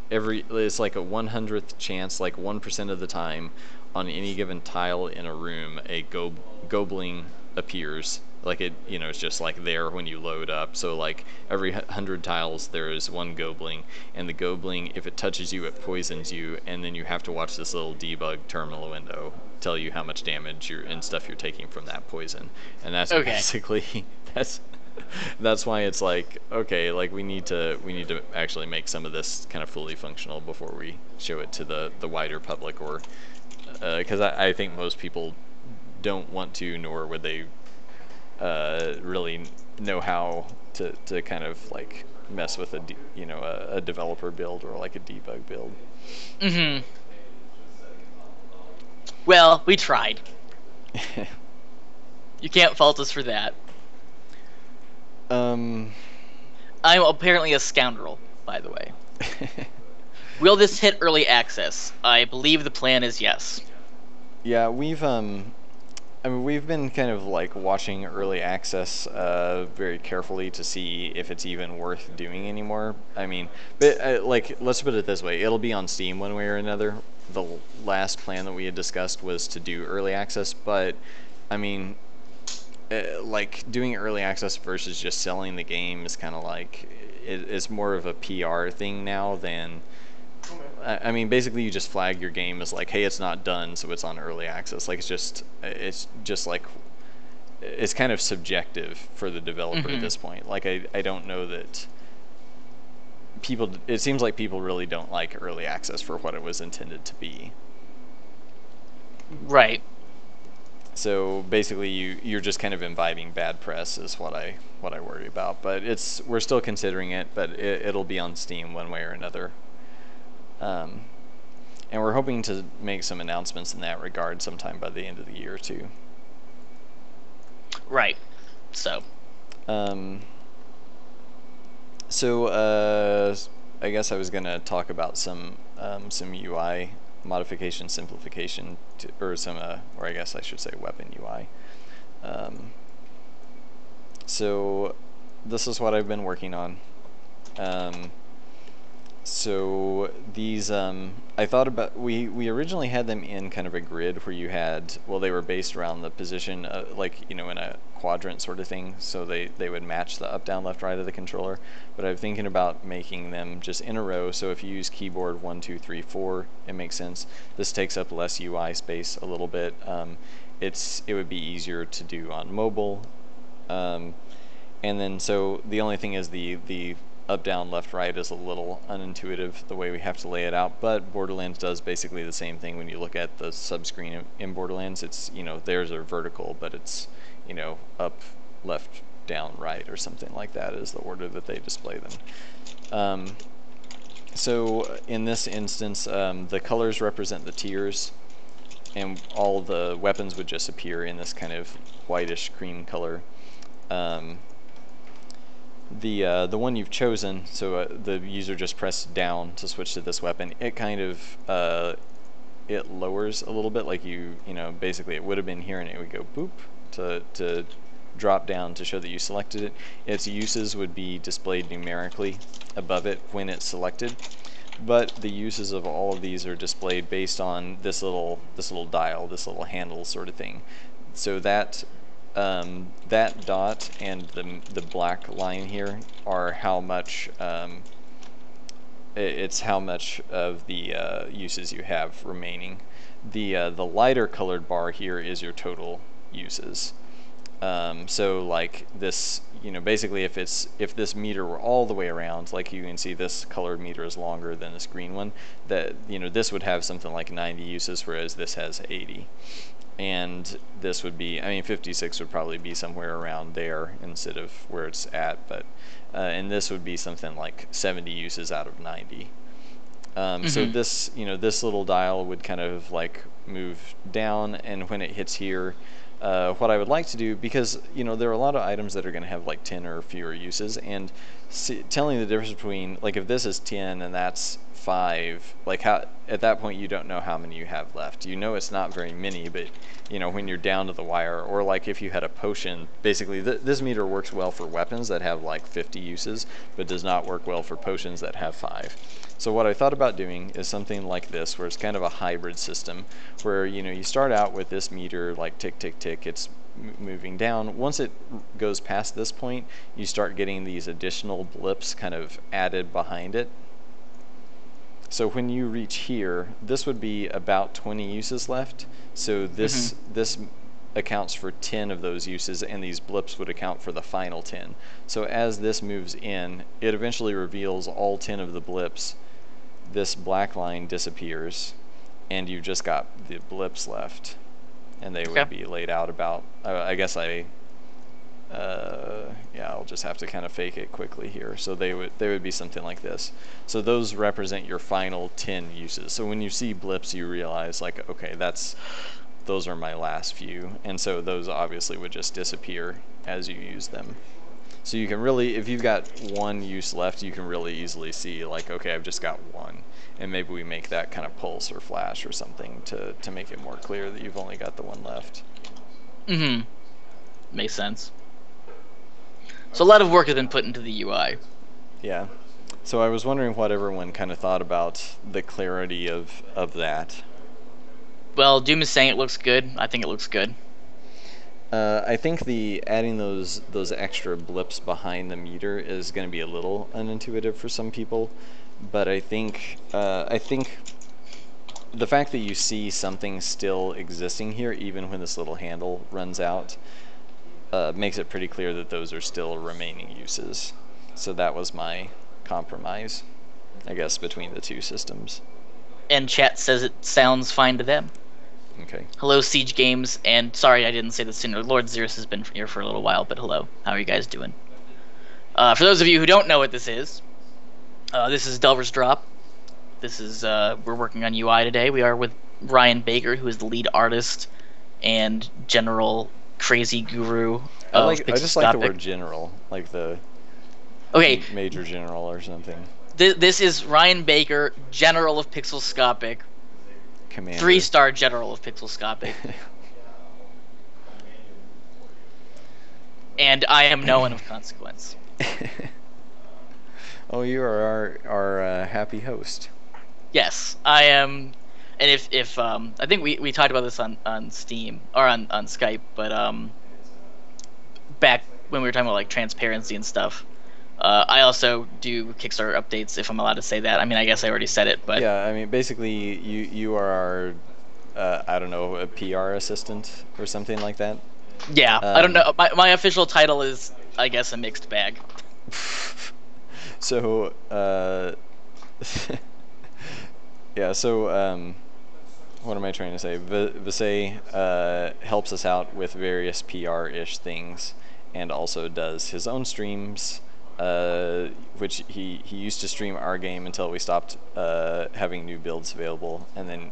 it's like a 100th chance, like 1% of the time on any given tile in a room, a goblin appears. Like it's just like there when you load up. So like every 100 tiles there is one goblin, and the goblin, if it touches you, it poisons you, and then you have to watch this little debug terminal window tell you how much damage and stuff you're taking from that poison. And that's basically that's why it's like, okay, like we need to actually make some of this kind of fully functional before we show it to the wider public, or because I think most people don't want to, nor would they really know how to kind of like mess with a developer build or like a debug build. Mm-hmm. Well, we tried. You can't fault us for that. um. I'm apparently a scoundrel, by the way. Will this hit early access? I believe the plan is yes. Yeah, I mean, we've been kind of like watching early access very carefully to see if it's even worth doing anymore. I mean, but like, let's put it this way: it'll be on Steam one way or another. The last plan that we had discussed was to do early access, but I mean, like doing early access versus just selling the game is kind of like it's more of a PR thing now than. I mean, basically, you just flag your game as like, hey, it's not done, so it's on early access. Like, it's just like, it's kind of subjective for the developer at this point. Like, I don't know that people. It seems like people really don't like early access for what it was intended to be. Right. So basically, you're just kind of imbibing bad press is what I worry about. But we're still considering it, but it'll be on Steam one way or another. And we're hoping to make some announcements in that regard sometime by the end of the year too. Right. So. I guess I was gonna talk about some UI modification, simplification, or I guess I should say weapon UI. So this is what I've been working on. So these, I thought about, we originally had them in kind of a grid where you had, well, they were based around the position, like, you know, in a quadrant sort of thing, so they would match the up, down, left, right of the controller. But I'm thinking about making them just in a row, so if you use keyboard 1, 2, 3, 4, it makes sense. This takes up less UI space a little bit. It would be easier to do on mobile. And then, so the only thing is the up, down, left, right is a little unintuitive the way we have to lay it out, but Borderlands does basically the same thing. When you look at the subscreen in Borderlands, it's, you know, theirs are vertical, but it's, you know, up, left, down, right, or something like that is the order that they display them. So in this instance, the colors represent the tiers, and all the weapons would just appear in this kind of whitish cream color. The one you've chosen, so the user just pressed down to switch to this weapon, it kind of it lowers a little bit, like you know, basically it would have been here and it would go boop to drop down to show that you selected it. Its uses would be displayed numerically above it when it's selected, but the uses of all of these are displayed based on this little dial, this little handle sort of thing. So that that dot and the black line here are how much it's how much of the uses you have remaining. The lighter colored bar here is your total uses. So like this, you know, basically if this meter were all the way around, like you can see this colored meter is longer than this green one, that, you know, this would have something like 90 uses, whereas this has 80. And this would be, I mean, 56 would probably be somewhere around there instead of where it's at, but and this would be something like 70 uses out of 90. So this, you know, this little dial would kind of like move down, and when it hits here, what I would like to do, because, you know, there are a lot of items that are going to have like 10 or fewer uses, and telling the difference between, like, if this is 10 and that's 5, like, how at that point you don't know how many you have left. You know it's not very many, but, you know, when you're down to the wire, or like if you had a potion, basically this meter works well for weapons that have like 50 uses, but does not work well for potions that have 5. So what I thought about doing is something like this, where it's kind of a hybrid system, where, you know, you start out with this meter like tick tick tick, it's moving down. Once it goes past this point, you start getting these additional blips kind of added behind it. So when you reach here, this would be about 20 uses left. So this accounts for 10 of those uses, and these blips would account for the final 10. So as this moves in, it eventually reveals all 10 of the blips. This black line disappears, and you've just got the blips left, and they would be laid out about, I guess I Yeah, I'll just have to kind of fake it quickly here. So they would be something like this. So those represent your final 10 uses. So when you see blips, you realize like, okay, those are my last few, and so those obviously would just disappear as you use them. So you can really, if you've got one use left, you can really easily see like, okay, I've just got one, and maybe we make that kind of pulse or flash or something to make it more clear that you've only got the one left. Mm-hmm. Makes sense. So a lot of work has been put into the UI. Yeah. So I was wondering what everyone kind of thought about the clarity of that. Well, Doom is saying it looks good. I think it looks good. I think adding those extra blips behind the meter is going to be a little unintuitive for some people, but I think the fact that you see something still existing here, even when this little handle runs out, makes it pretty clear that those are still remaining uses. So that was my compromise, I guess, between the two systems. And chat says it sounds fine to them. Okay. Hello, Siege Games, and sorry I didn't say this sooner. Lord Xerus has been here for a little while, but hello. How are you guys doing? For those of you who don't know what this is Delver's Drop. This is, we're working on UI today. We are with Ryan Baker, who is the lead artist and general crazy guru of I just like the Pixelscopic. word general, like the Okay, major general or something. this is Ryan Baker, general of Pixelscopic. Commander. 3-star general of Pixelscopic. And I am no one of consequence. Oh, you are our happy host. Yes, I am. And if I think we talked about this on Steam or on Skype, but back when we were talking about like transparency and stuff, I also do Kickstarter updates, if I'm allowed to say that. I mean, I guess I already said it, but Yeah, I mean, basically, you are our, I don't know, a PR assistant or something like that. yeah, I don't know. My official title is, I guess, a mixed bag. So, yeah, so, what am I trying to say? Visay helps us out with various PR-ish things, and also does his own streams, which he used to stream our game until we stopped having new builds available, and then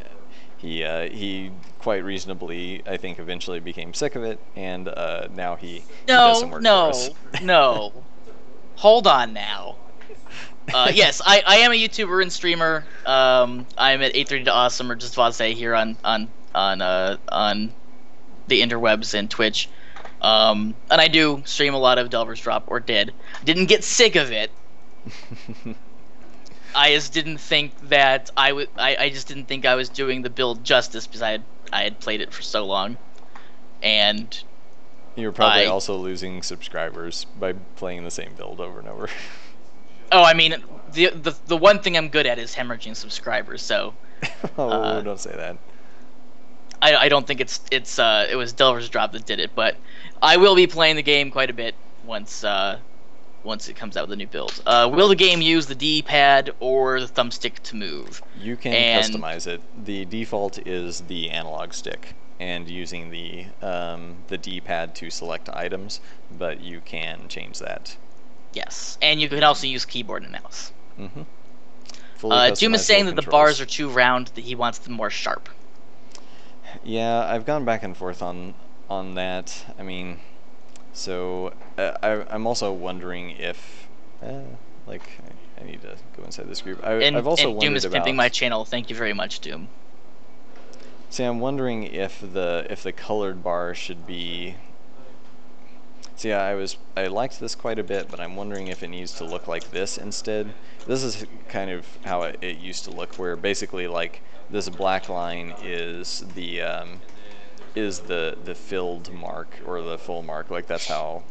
he quite reasonably, I think, eventually became sick of it, and now he does some work for us. No. Hold on now. Yes, I am a YouTuber and streamer. I'm at 830 to Awesome or just Vase here on the interwebs and Twitch. And I do stream a lot of Delver's Drop, or did. Didn't get sick of it. I just didn't think that I just didn't think I was doing the build justice because I had played it for so long, and You're probably also losing subscribers by playing the same build over and over. oh, I mean the one thing I'm good at is hemorrhaging subscribers. So Don't say that. I don't think it was Delver's Drop that did it, but I will be playing the game quite a bit once it comes out with a new build. Will the game use the D-pad or the thumbstick to move? You can customize it. The default is the analog stick and using the D-pad to select items, but you can change that. Yes, and you can also use keyboard and mouse. Mm-hmm. Doom is saying that the bars are too round, that he wants them more sharp. Yeah, I've gone back and forth on that. I mean, so I'm also wondering if, like, I need to go inside this group. I've also wondered Doom is about pimping my channel. Thank you very much, Doom. See, I'm wondering if the colored bar should be. See, I liked this quite a bit, but I'm wondering if it needs to look like this instead. This is kind of how it used to look, where basically like this black line is the filled mark or the full mark. Like that's how.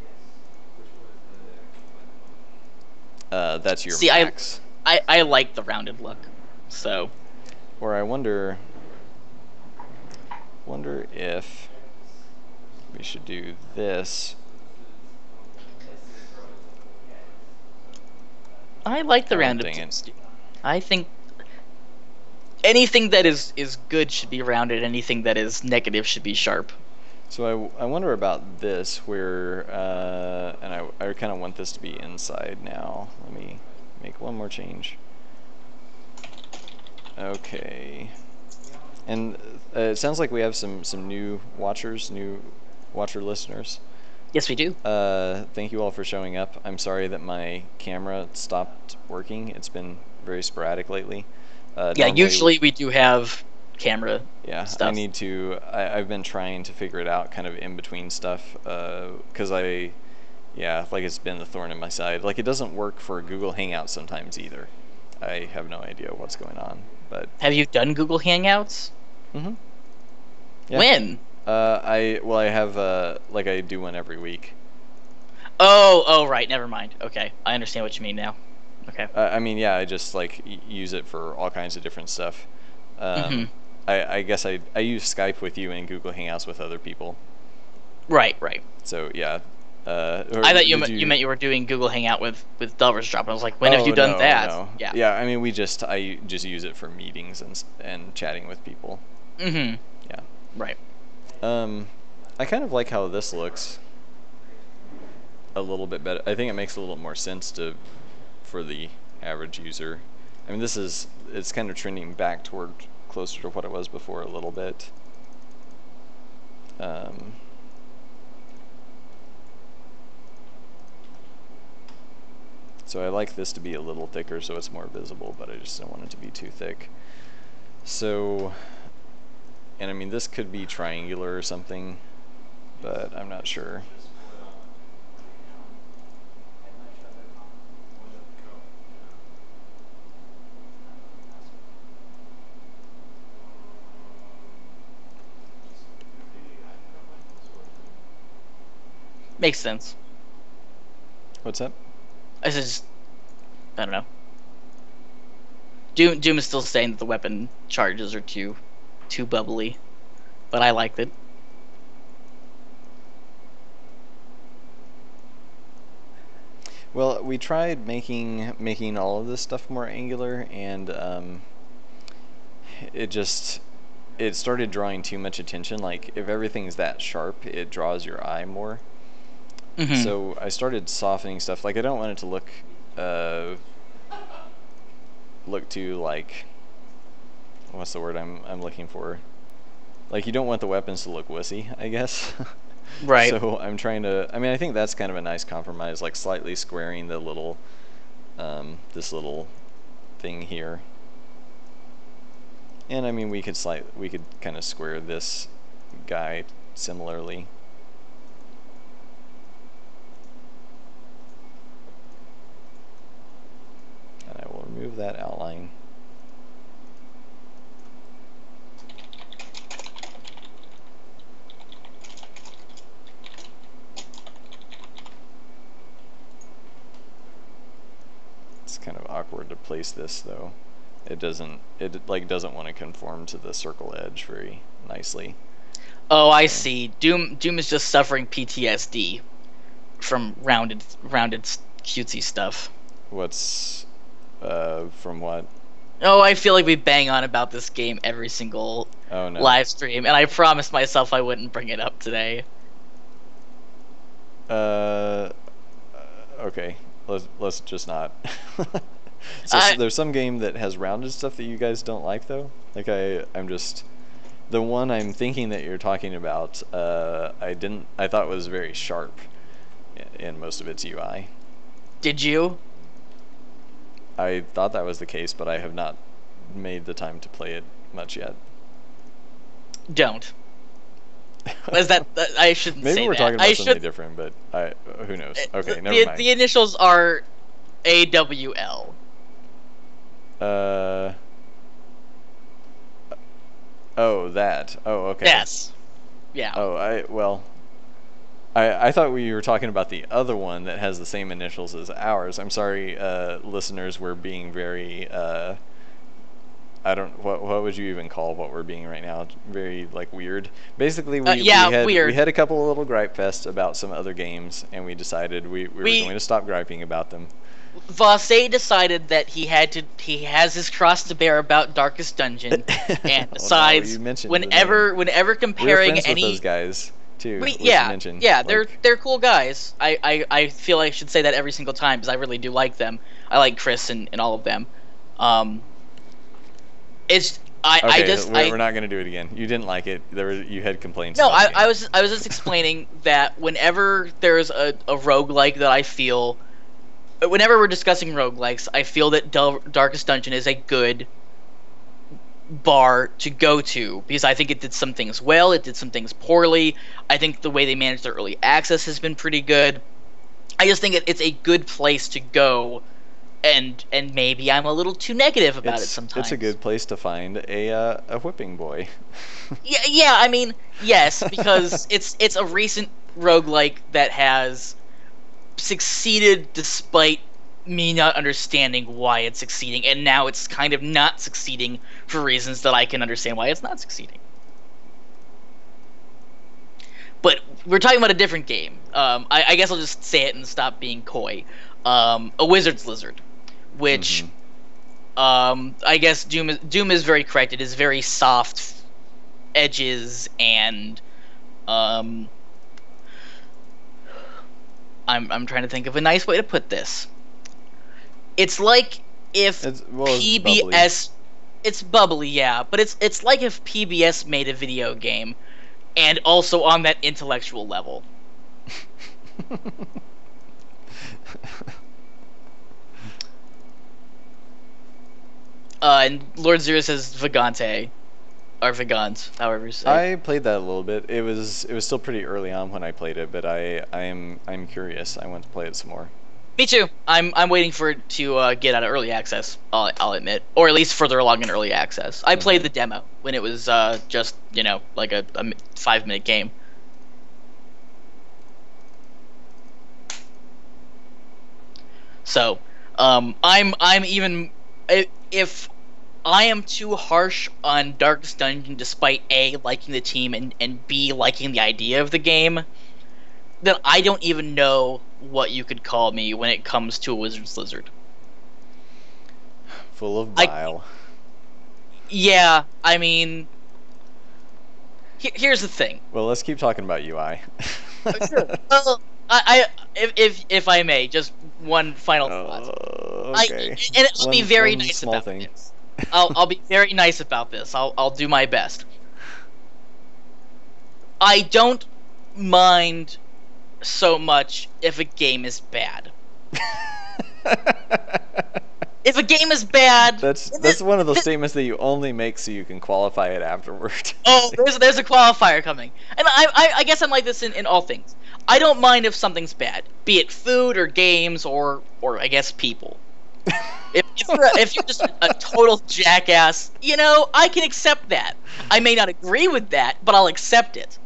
That's your max. I like the rounded look, so. Or I wonder if we should do this. I like the rounded. Dang it. I think anything that is good should be rounded. Anything that is negative should be sharp. So I wonder about this, where I kind of want this to be inside now. Let me make one more change. Okay. And it sounds like we have some new watchers, new watcher listeners. Yes, we do. Thank you all for showing up. I'm sorry that my camera stopped working. It's been very sporadic lately. Yeah, usually we do have camera stuff. I need to. I've been trying to figure it out, kind of in between stuff, because like it's been the thorn in my side. Like it doesn't work for Google Hangouts sometimes either. I have no idea what's going on. But have you done Google Hangouts? Mm-hmm. Yeah. When? I have like I do one every week. Oh, right. Never mind. Okay, I understand what you mean now. Okay. I mean, yeah, I just like use it for all kinds of different stuff. I guess I use Skype with you and Google Hangouts with other people. Right. So yeah. I thought you meant you were doing Google Hangout with Delver's Drop. And I was like, when have you done that? No. Yeah. Yeah. I mean, I just use it for meetings and chatting with people. Mm-hmm. Yeah. Right. I kind of like how this looks. A little bit better. I think it makes a little more sense for the average user. I mean, it's kind of trending back toward closer to what it was before a little bit. So I like this to be a little thicker so it's more visible, but I just don't want it to be too thick. So, and I mean, this could be triangular or something, but I'm not sure. Makes sense. What's that? I don't know. Doom is still saying that the weapon charges are too bubbly, but I liked it. Well, we tried making all of this stuff more angular, and it started drawing too much attention. Like if everything's that sharp, it draws your eye more. Mm-hmm. So I started softening stuff. Like I don't want it to look too like, what's the word I'm looking for? Like you don't want the weapons to look wussy, I guess. Right. So I'm trying to. I mean, I think that's kind of a nice compromise, like slightly squaring the little, this little thing here. And I mean, we could kind of square this guy similarly. And I will remove that outline. It's kind of awkward to place this though. It doesn't want to conform to the circle edge very nicely. Oh, I see. Doom is just suffering PTSD from rounded cutesy stuff. What's from what? Oh, I feel like we bang on about this game every single live stream, and I promised myself I wouldn't bring it up today. Okay. Let's just not. So there's some game that has rounded stuff that you guys don't like though. Like I'm just the one I'm thinking that you're talking about. I thought was very sharp in most of its UI. Did you? I thought that was the case, but I have not made the time to play it much yet. Don't. Is that I shouldn't Maybe say we're that. talking about something different, but who knows? Okay, never mind. The initials are AWL. Oh, that. Oh, okay. Yes. Yeah. Oh, I thought we were talking about the other one that has the same initials as ours. I'm sorry, listeners, we're being very, what would you even call what we're being right now? Very, like, weird. Basically, we had a couple of little gripe fests about some other games, and we decided we were going to stop griping about them. Vasse decided that he has his cross to bear about Darkest Dungeon, and decides whenever comparing with those guys too. But Which you yeah, mentioned. yeah, Like, they're cool guys. I feel I should say that every single time because I really do like them. I like Chris and all of them. Um, it's I okay, just we're not gonna do it again. You didn't like it. You had complaints. no, about the game. I was just explaining that whenever there's a roguelike that I feel, whenever we're discussing roguelikes, I feel that Darkest Dungeon is a good bar to go to because I think it did some things well, it did some things poorly. I think the way they managed their early access has been pretty good. I just think it's a good place to go, and maybe I'm a little too negative about it sometimes. It's a good place to find a whipping boy. Yeah. I mean, yes, because it's a recent roguelike that has succeeded despite me not understanding why it's succeeding, and now it's kind of not succeeding for reasons that I can understand why it's not succeeding. But we're talking about a different game. I guess I'll just say it and stop being coy. A Wizard's Lizard, which I guess Doom is very correct. It is very soft edges and I'm trying to think of a nice way to put this. It's like if PBS, it's bubbly, yeah, but it's like if PBS made a video game, and also on that intellectual level. And Lord Zero says Vagante, or Vagant, however you say. I played that a little bit. It was still pretty early on when I played it, but I'm curious. I want to play it some more. Me too. I'm waiting for it to get out of early access. I'll admit, or at least further along in early access. I played the demo when it was just like a 5-minute game. So, I'm even if I am too harsh on Darkest Dungeon, despite A, liking the team and B, liking the idea of the game, then I don't even know what you could call me when it comes to a Wizard's Lizard. Full of bile. Yeah, I mean, here's the thing. Well, let's keep talking about UI. Sure. Well, if I may, just one final thought. Okay. And I'll be very nice about this. I'll be very nice about this. I'll do my best. I don't mind so much if a game is bad. If a game is bad, that's one of those statements that you only make so you can qualify it afterward. Oh, there's a qualifier coming, and I guess I'm like this in all things. I don't mind if something's bad, be it food or games or I guess people. If you're just a total jackass, I can accept that. I may not agree with that, but I'll accept it.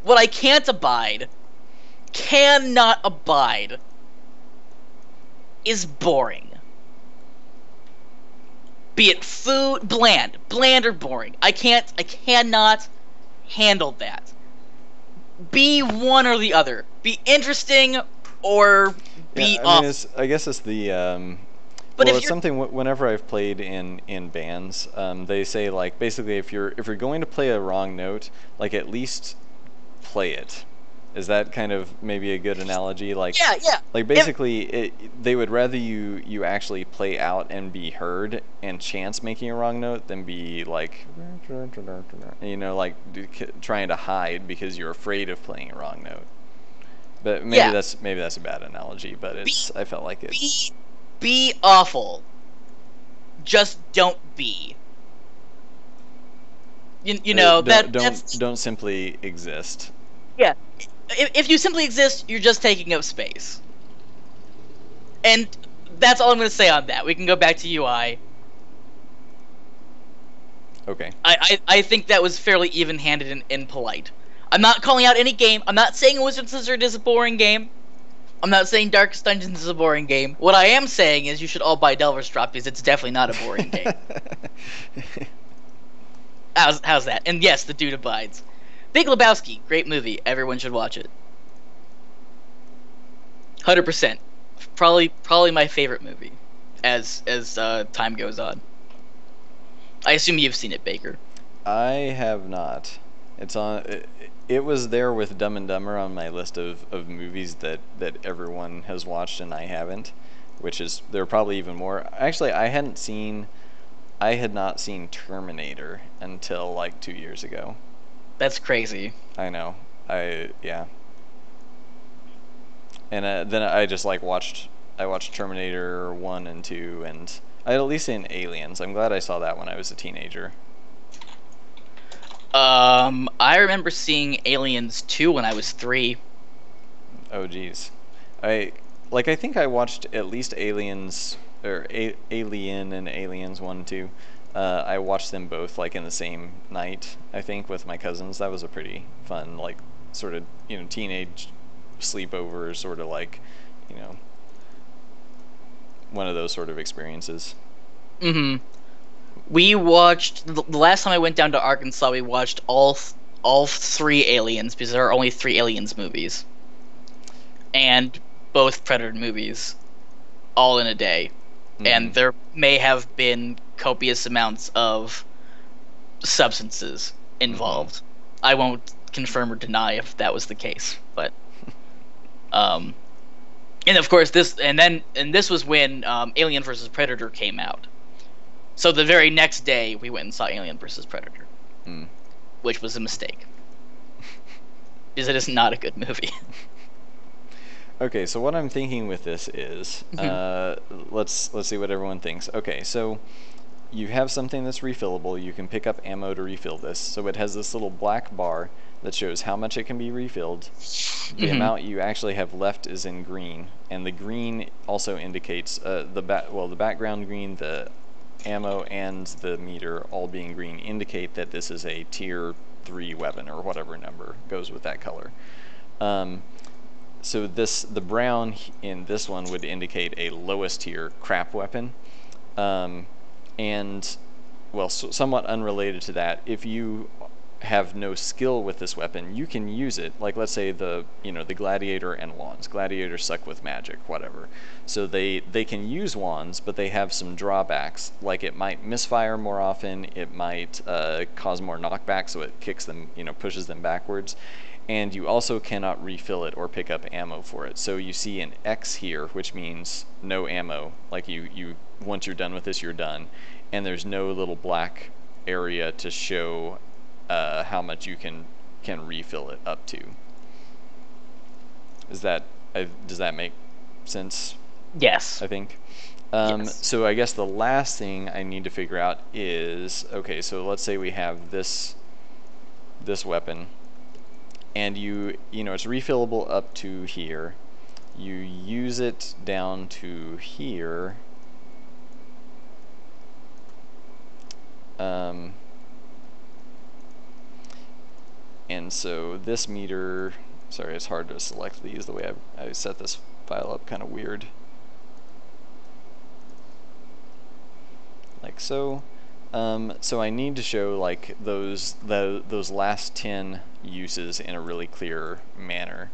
What I cannot abide, is boring. Be it food, bland or boring. I cannot handle that. Be one or the other. Be interesting or be off. I guess it's the but well, it's something. Whenever I've played in bands, they say like basically if you're going to play a wrong note, like at least play it. Is that kind of maybe a good analogy? Like yeah. Like basically, they would rather you actually play out and be heard and chance making a wrong note than be like like trying to hide because you're afraid of playing a wrong note. But maybe that's a bad analogy. But I felt like it. Be awful. Just don't be. Don't simply exist. Yeah. If you simply exist, you're just taking up space. And that's all I'm going to say on that. We can go back to UI. Okay. I think that was fairly even-handed and polite. I'm not calling out any game. I'm not saying Wizard's Lizard is a boring game. I'm not saying Darkest Dungeons is a boring game. What I am saying is you should all buy Delver's Drop because it's definitely not a boring game. How's that? And yes, the dude abides. Big Lebowski, great movie. Everyone should watch it. 100%. Probably my favorite movie as time goes on. I assume you've seen it, Baker. I have not. It's on. it was there with Dumb and Dumber on my list of movies that everyone has watched and I haven't, which is there are probably even more. Actually, I had not seen Terminator until like 2 years ago. That's crazy. I know. Yeah. And then I just like watched Terminator 1 and 2, and I had at least seen Aliens. I'm glad I saw that when I was a teenager. I remember seeing Aliens 2 when I was 3. Oh geez. I think I watched at least Aliens or Alien and Aliens 1 and 2. I watched them both like in the same night, I think, with my cousins. That was a pretty fun, like, sort of, teenage sleepover, sort of like, one of those sort of experiences. Mm-hmm. We watched the last time I went down to Arkansas. We watched all 3 Aliens, because there are only 3 Aliens movies, and both Predator movies, all in a day. And there may have been copious amounts of substances involved. I won't confirm or deny if that was the case, but and of course this was when Alien vs. Predator came out. So the very next day we went and saw Alien vs. Predator, which was a mistake because it is not a good movie. Okay, so what I'm thinking with this is, let's see what everyone thinks. Okay, so you have something that's refillable. You can pick up ammo to refill this. So it has this little black bar that shows how much it can be refilled. The amount you actually have left is in green, and the green also indicates the background green, the ammo, and the meter all being green indicate that this is a tier 3 weapon, or whatever number goes with that color. So the brown in this one would indicate a lowest tier crap weapon. And, well, somewhat unrelated to that, if you have no skill with this weapon, you can use it. Like, let's say the gladiator and wands. Gladiators suck with magic, whatever. So they can use wands, but they have some drawbacks. Like, it might misfire more often. It might cause more knockback, so it kicks them, pushes them backwards. And you also cannot refill it or pick up ammo for it. So you see an X here, which means no ammo. Like, you once you're done with this, you're done. And there's no little black area to show how much you can refill it up to. Does that make sense? Yes. I think. Yes. So I guess the last thing I need to figure out is, okay, so let's say we have this weapon, and it's refillable up to here. You use it down to here. And so this meter, sorry, it's hard to select these the way I set this file up, kind of weird. Like so. So I need to show like those last 10 uses in a really clear manner.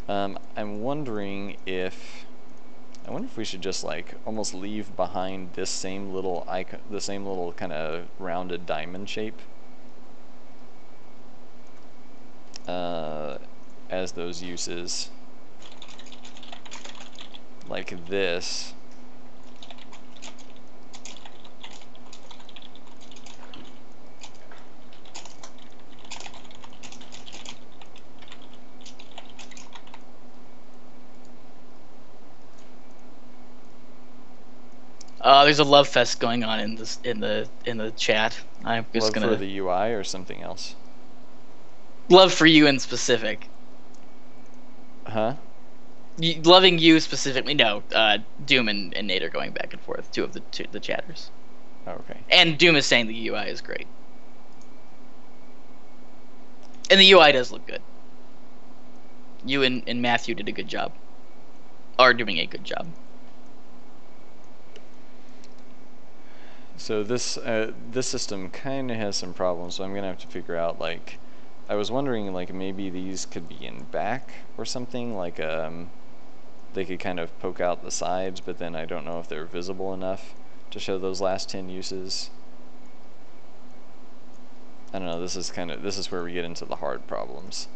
I'm wondering if we should just like almost leave behind this same little icon, the same little kind of rounded diamond shape as those uses, like this. There's a love fest going on in the chat. I'm just Love gonna for the UI or something else? love for you in specific. Huh? Loving you specifically. No, Doom and Nate are going back and forth. Two of the chatters. Oh, okay. And Doom is saying the UI is great. And the UI does look good. You and Matthew did a good job. Are doing a good job. So this system kind of has some problems, so I'm gonna have to figure out, like, I was wondering like maybe these could be in back or something, like they could kind of poke out the sides, but then I don't know if they're visible enough to show those last 10 uses. I don't know. This is where we get into the hard problems.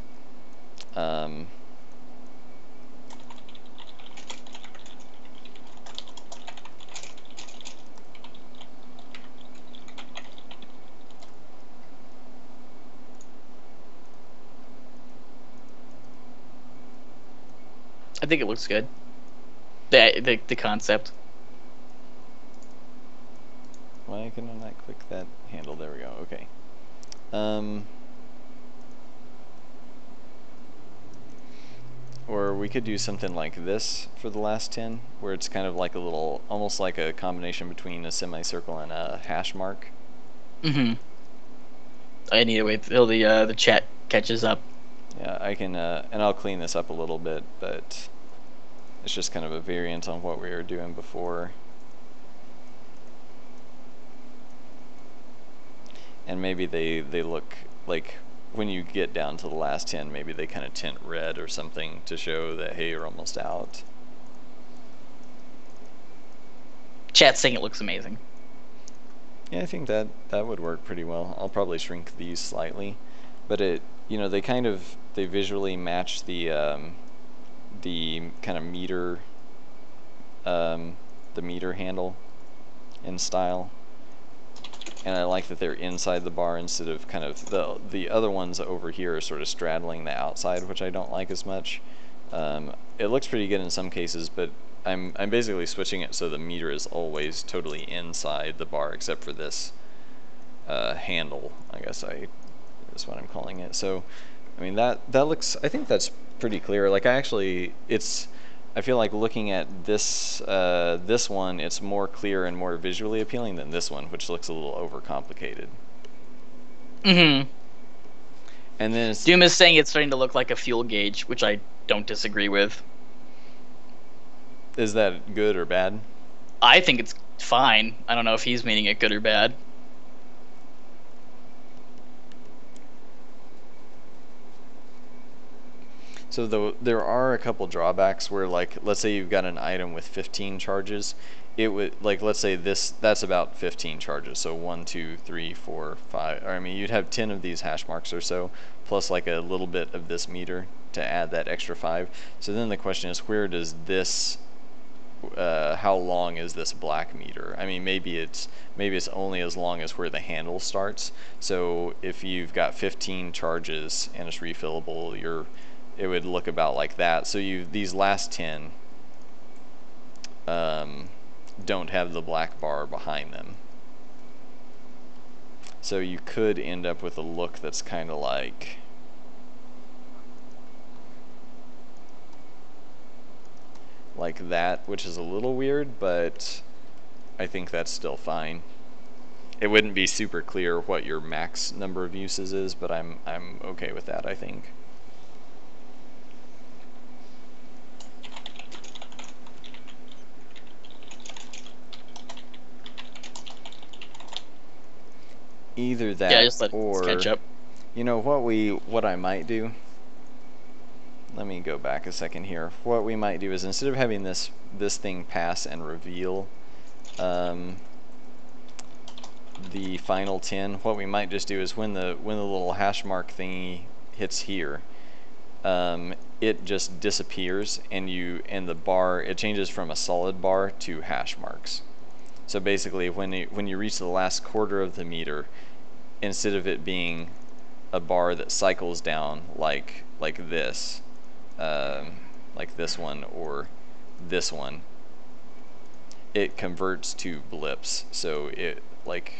I think it looks good. The concept. Why can I not click that handle? There we go. Okay. Or we could do something like this for the last 10, where it's kind of like a little, almost like a combination between a semicircle and a hash mark. Mm-hmm. I need to wait till the chat catches up. Yeah, I can, and I'll clean this up a little bit, but it's just kind of a variant on what we were doing before. And maybe they look like, when you get down to the last 10, maybe they kind of tint red or something to show that, hey, you're almost out. Chat's saying it looks amazing. Yeah, I think that would work pretty well. I'll probably shrink these slightly, but it, you know, they visually match the kind of meter, the meter handle in style. And I like that they're inside the bar instead of kind of the other ones over here are sort of straddling the outside, which I don't like as much. It looks pretty good in some cases, but I'm basically switching it so the meter is always totally inside the bar except for this handle, I guess is what I'm calling it. So I mean that looks, I think that's pretty clear. Like I feel like looking at this this one, it's more clear and more visually appealing than this one, which looks a little overcomplicated. Mm-hmm. And then Doom is saying it's starting to look like a fuel gauge, which I don't disagree with. Is that good or bad? I think it's fine. I don't know if he's meaning it good or bad. So there are a couple drawbacks where, like, let's say you've got an item with 15 charges, it would, like, let's say that's about 15 charges. So 1, 2, 3, 4, 5. Or I mean, you'd have 10 of these hash marks or so, plus like a little bit of this meter to add that extra 5. So then the question is, where does this? How long is this black meter? I mean, maybe it's only as long as where the handle starts. So if you've got 15 charges and it's refillable, it would look about like that. So these last 10 don't have the black bar behind them. So you could end up with a look that's kind of like that, which is a little weird, but I think that's still fine. It wouldn't be super clear what your max number of uses is, but I'm okay with that, I think. Either that, Yeah, just let or catch up. You know what I might do? Let me go back a second here. What we might do is, instead of having this thing pass and reveal the final 10, what we might just do is when the little hash mark thingy hits here, it just disappears, and the bar, it changes from a solid bar to hash marks. So basically, when you reach the last quarter of the meter, instead of it being a bar that cycles down like this, like this one or this one, it converts to blips. So it, like,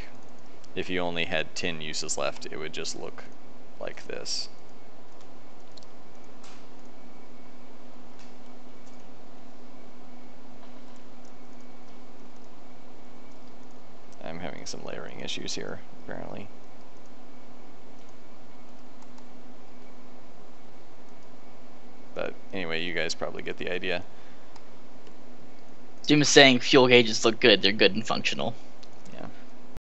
if you only had 10 uses left, it would just look like this. I'm having some layering issues here, apparently. But anyway, you guys probably get the idea. Doom is saying fuel gauges look good. They're good and functional.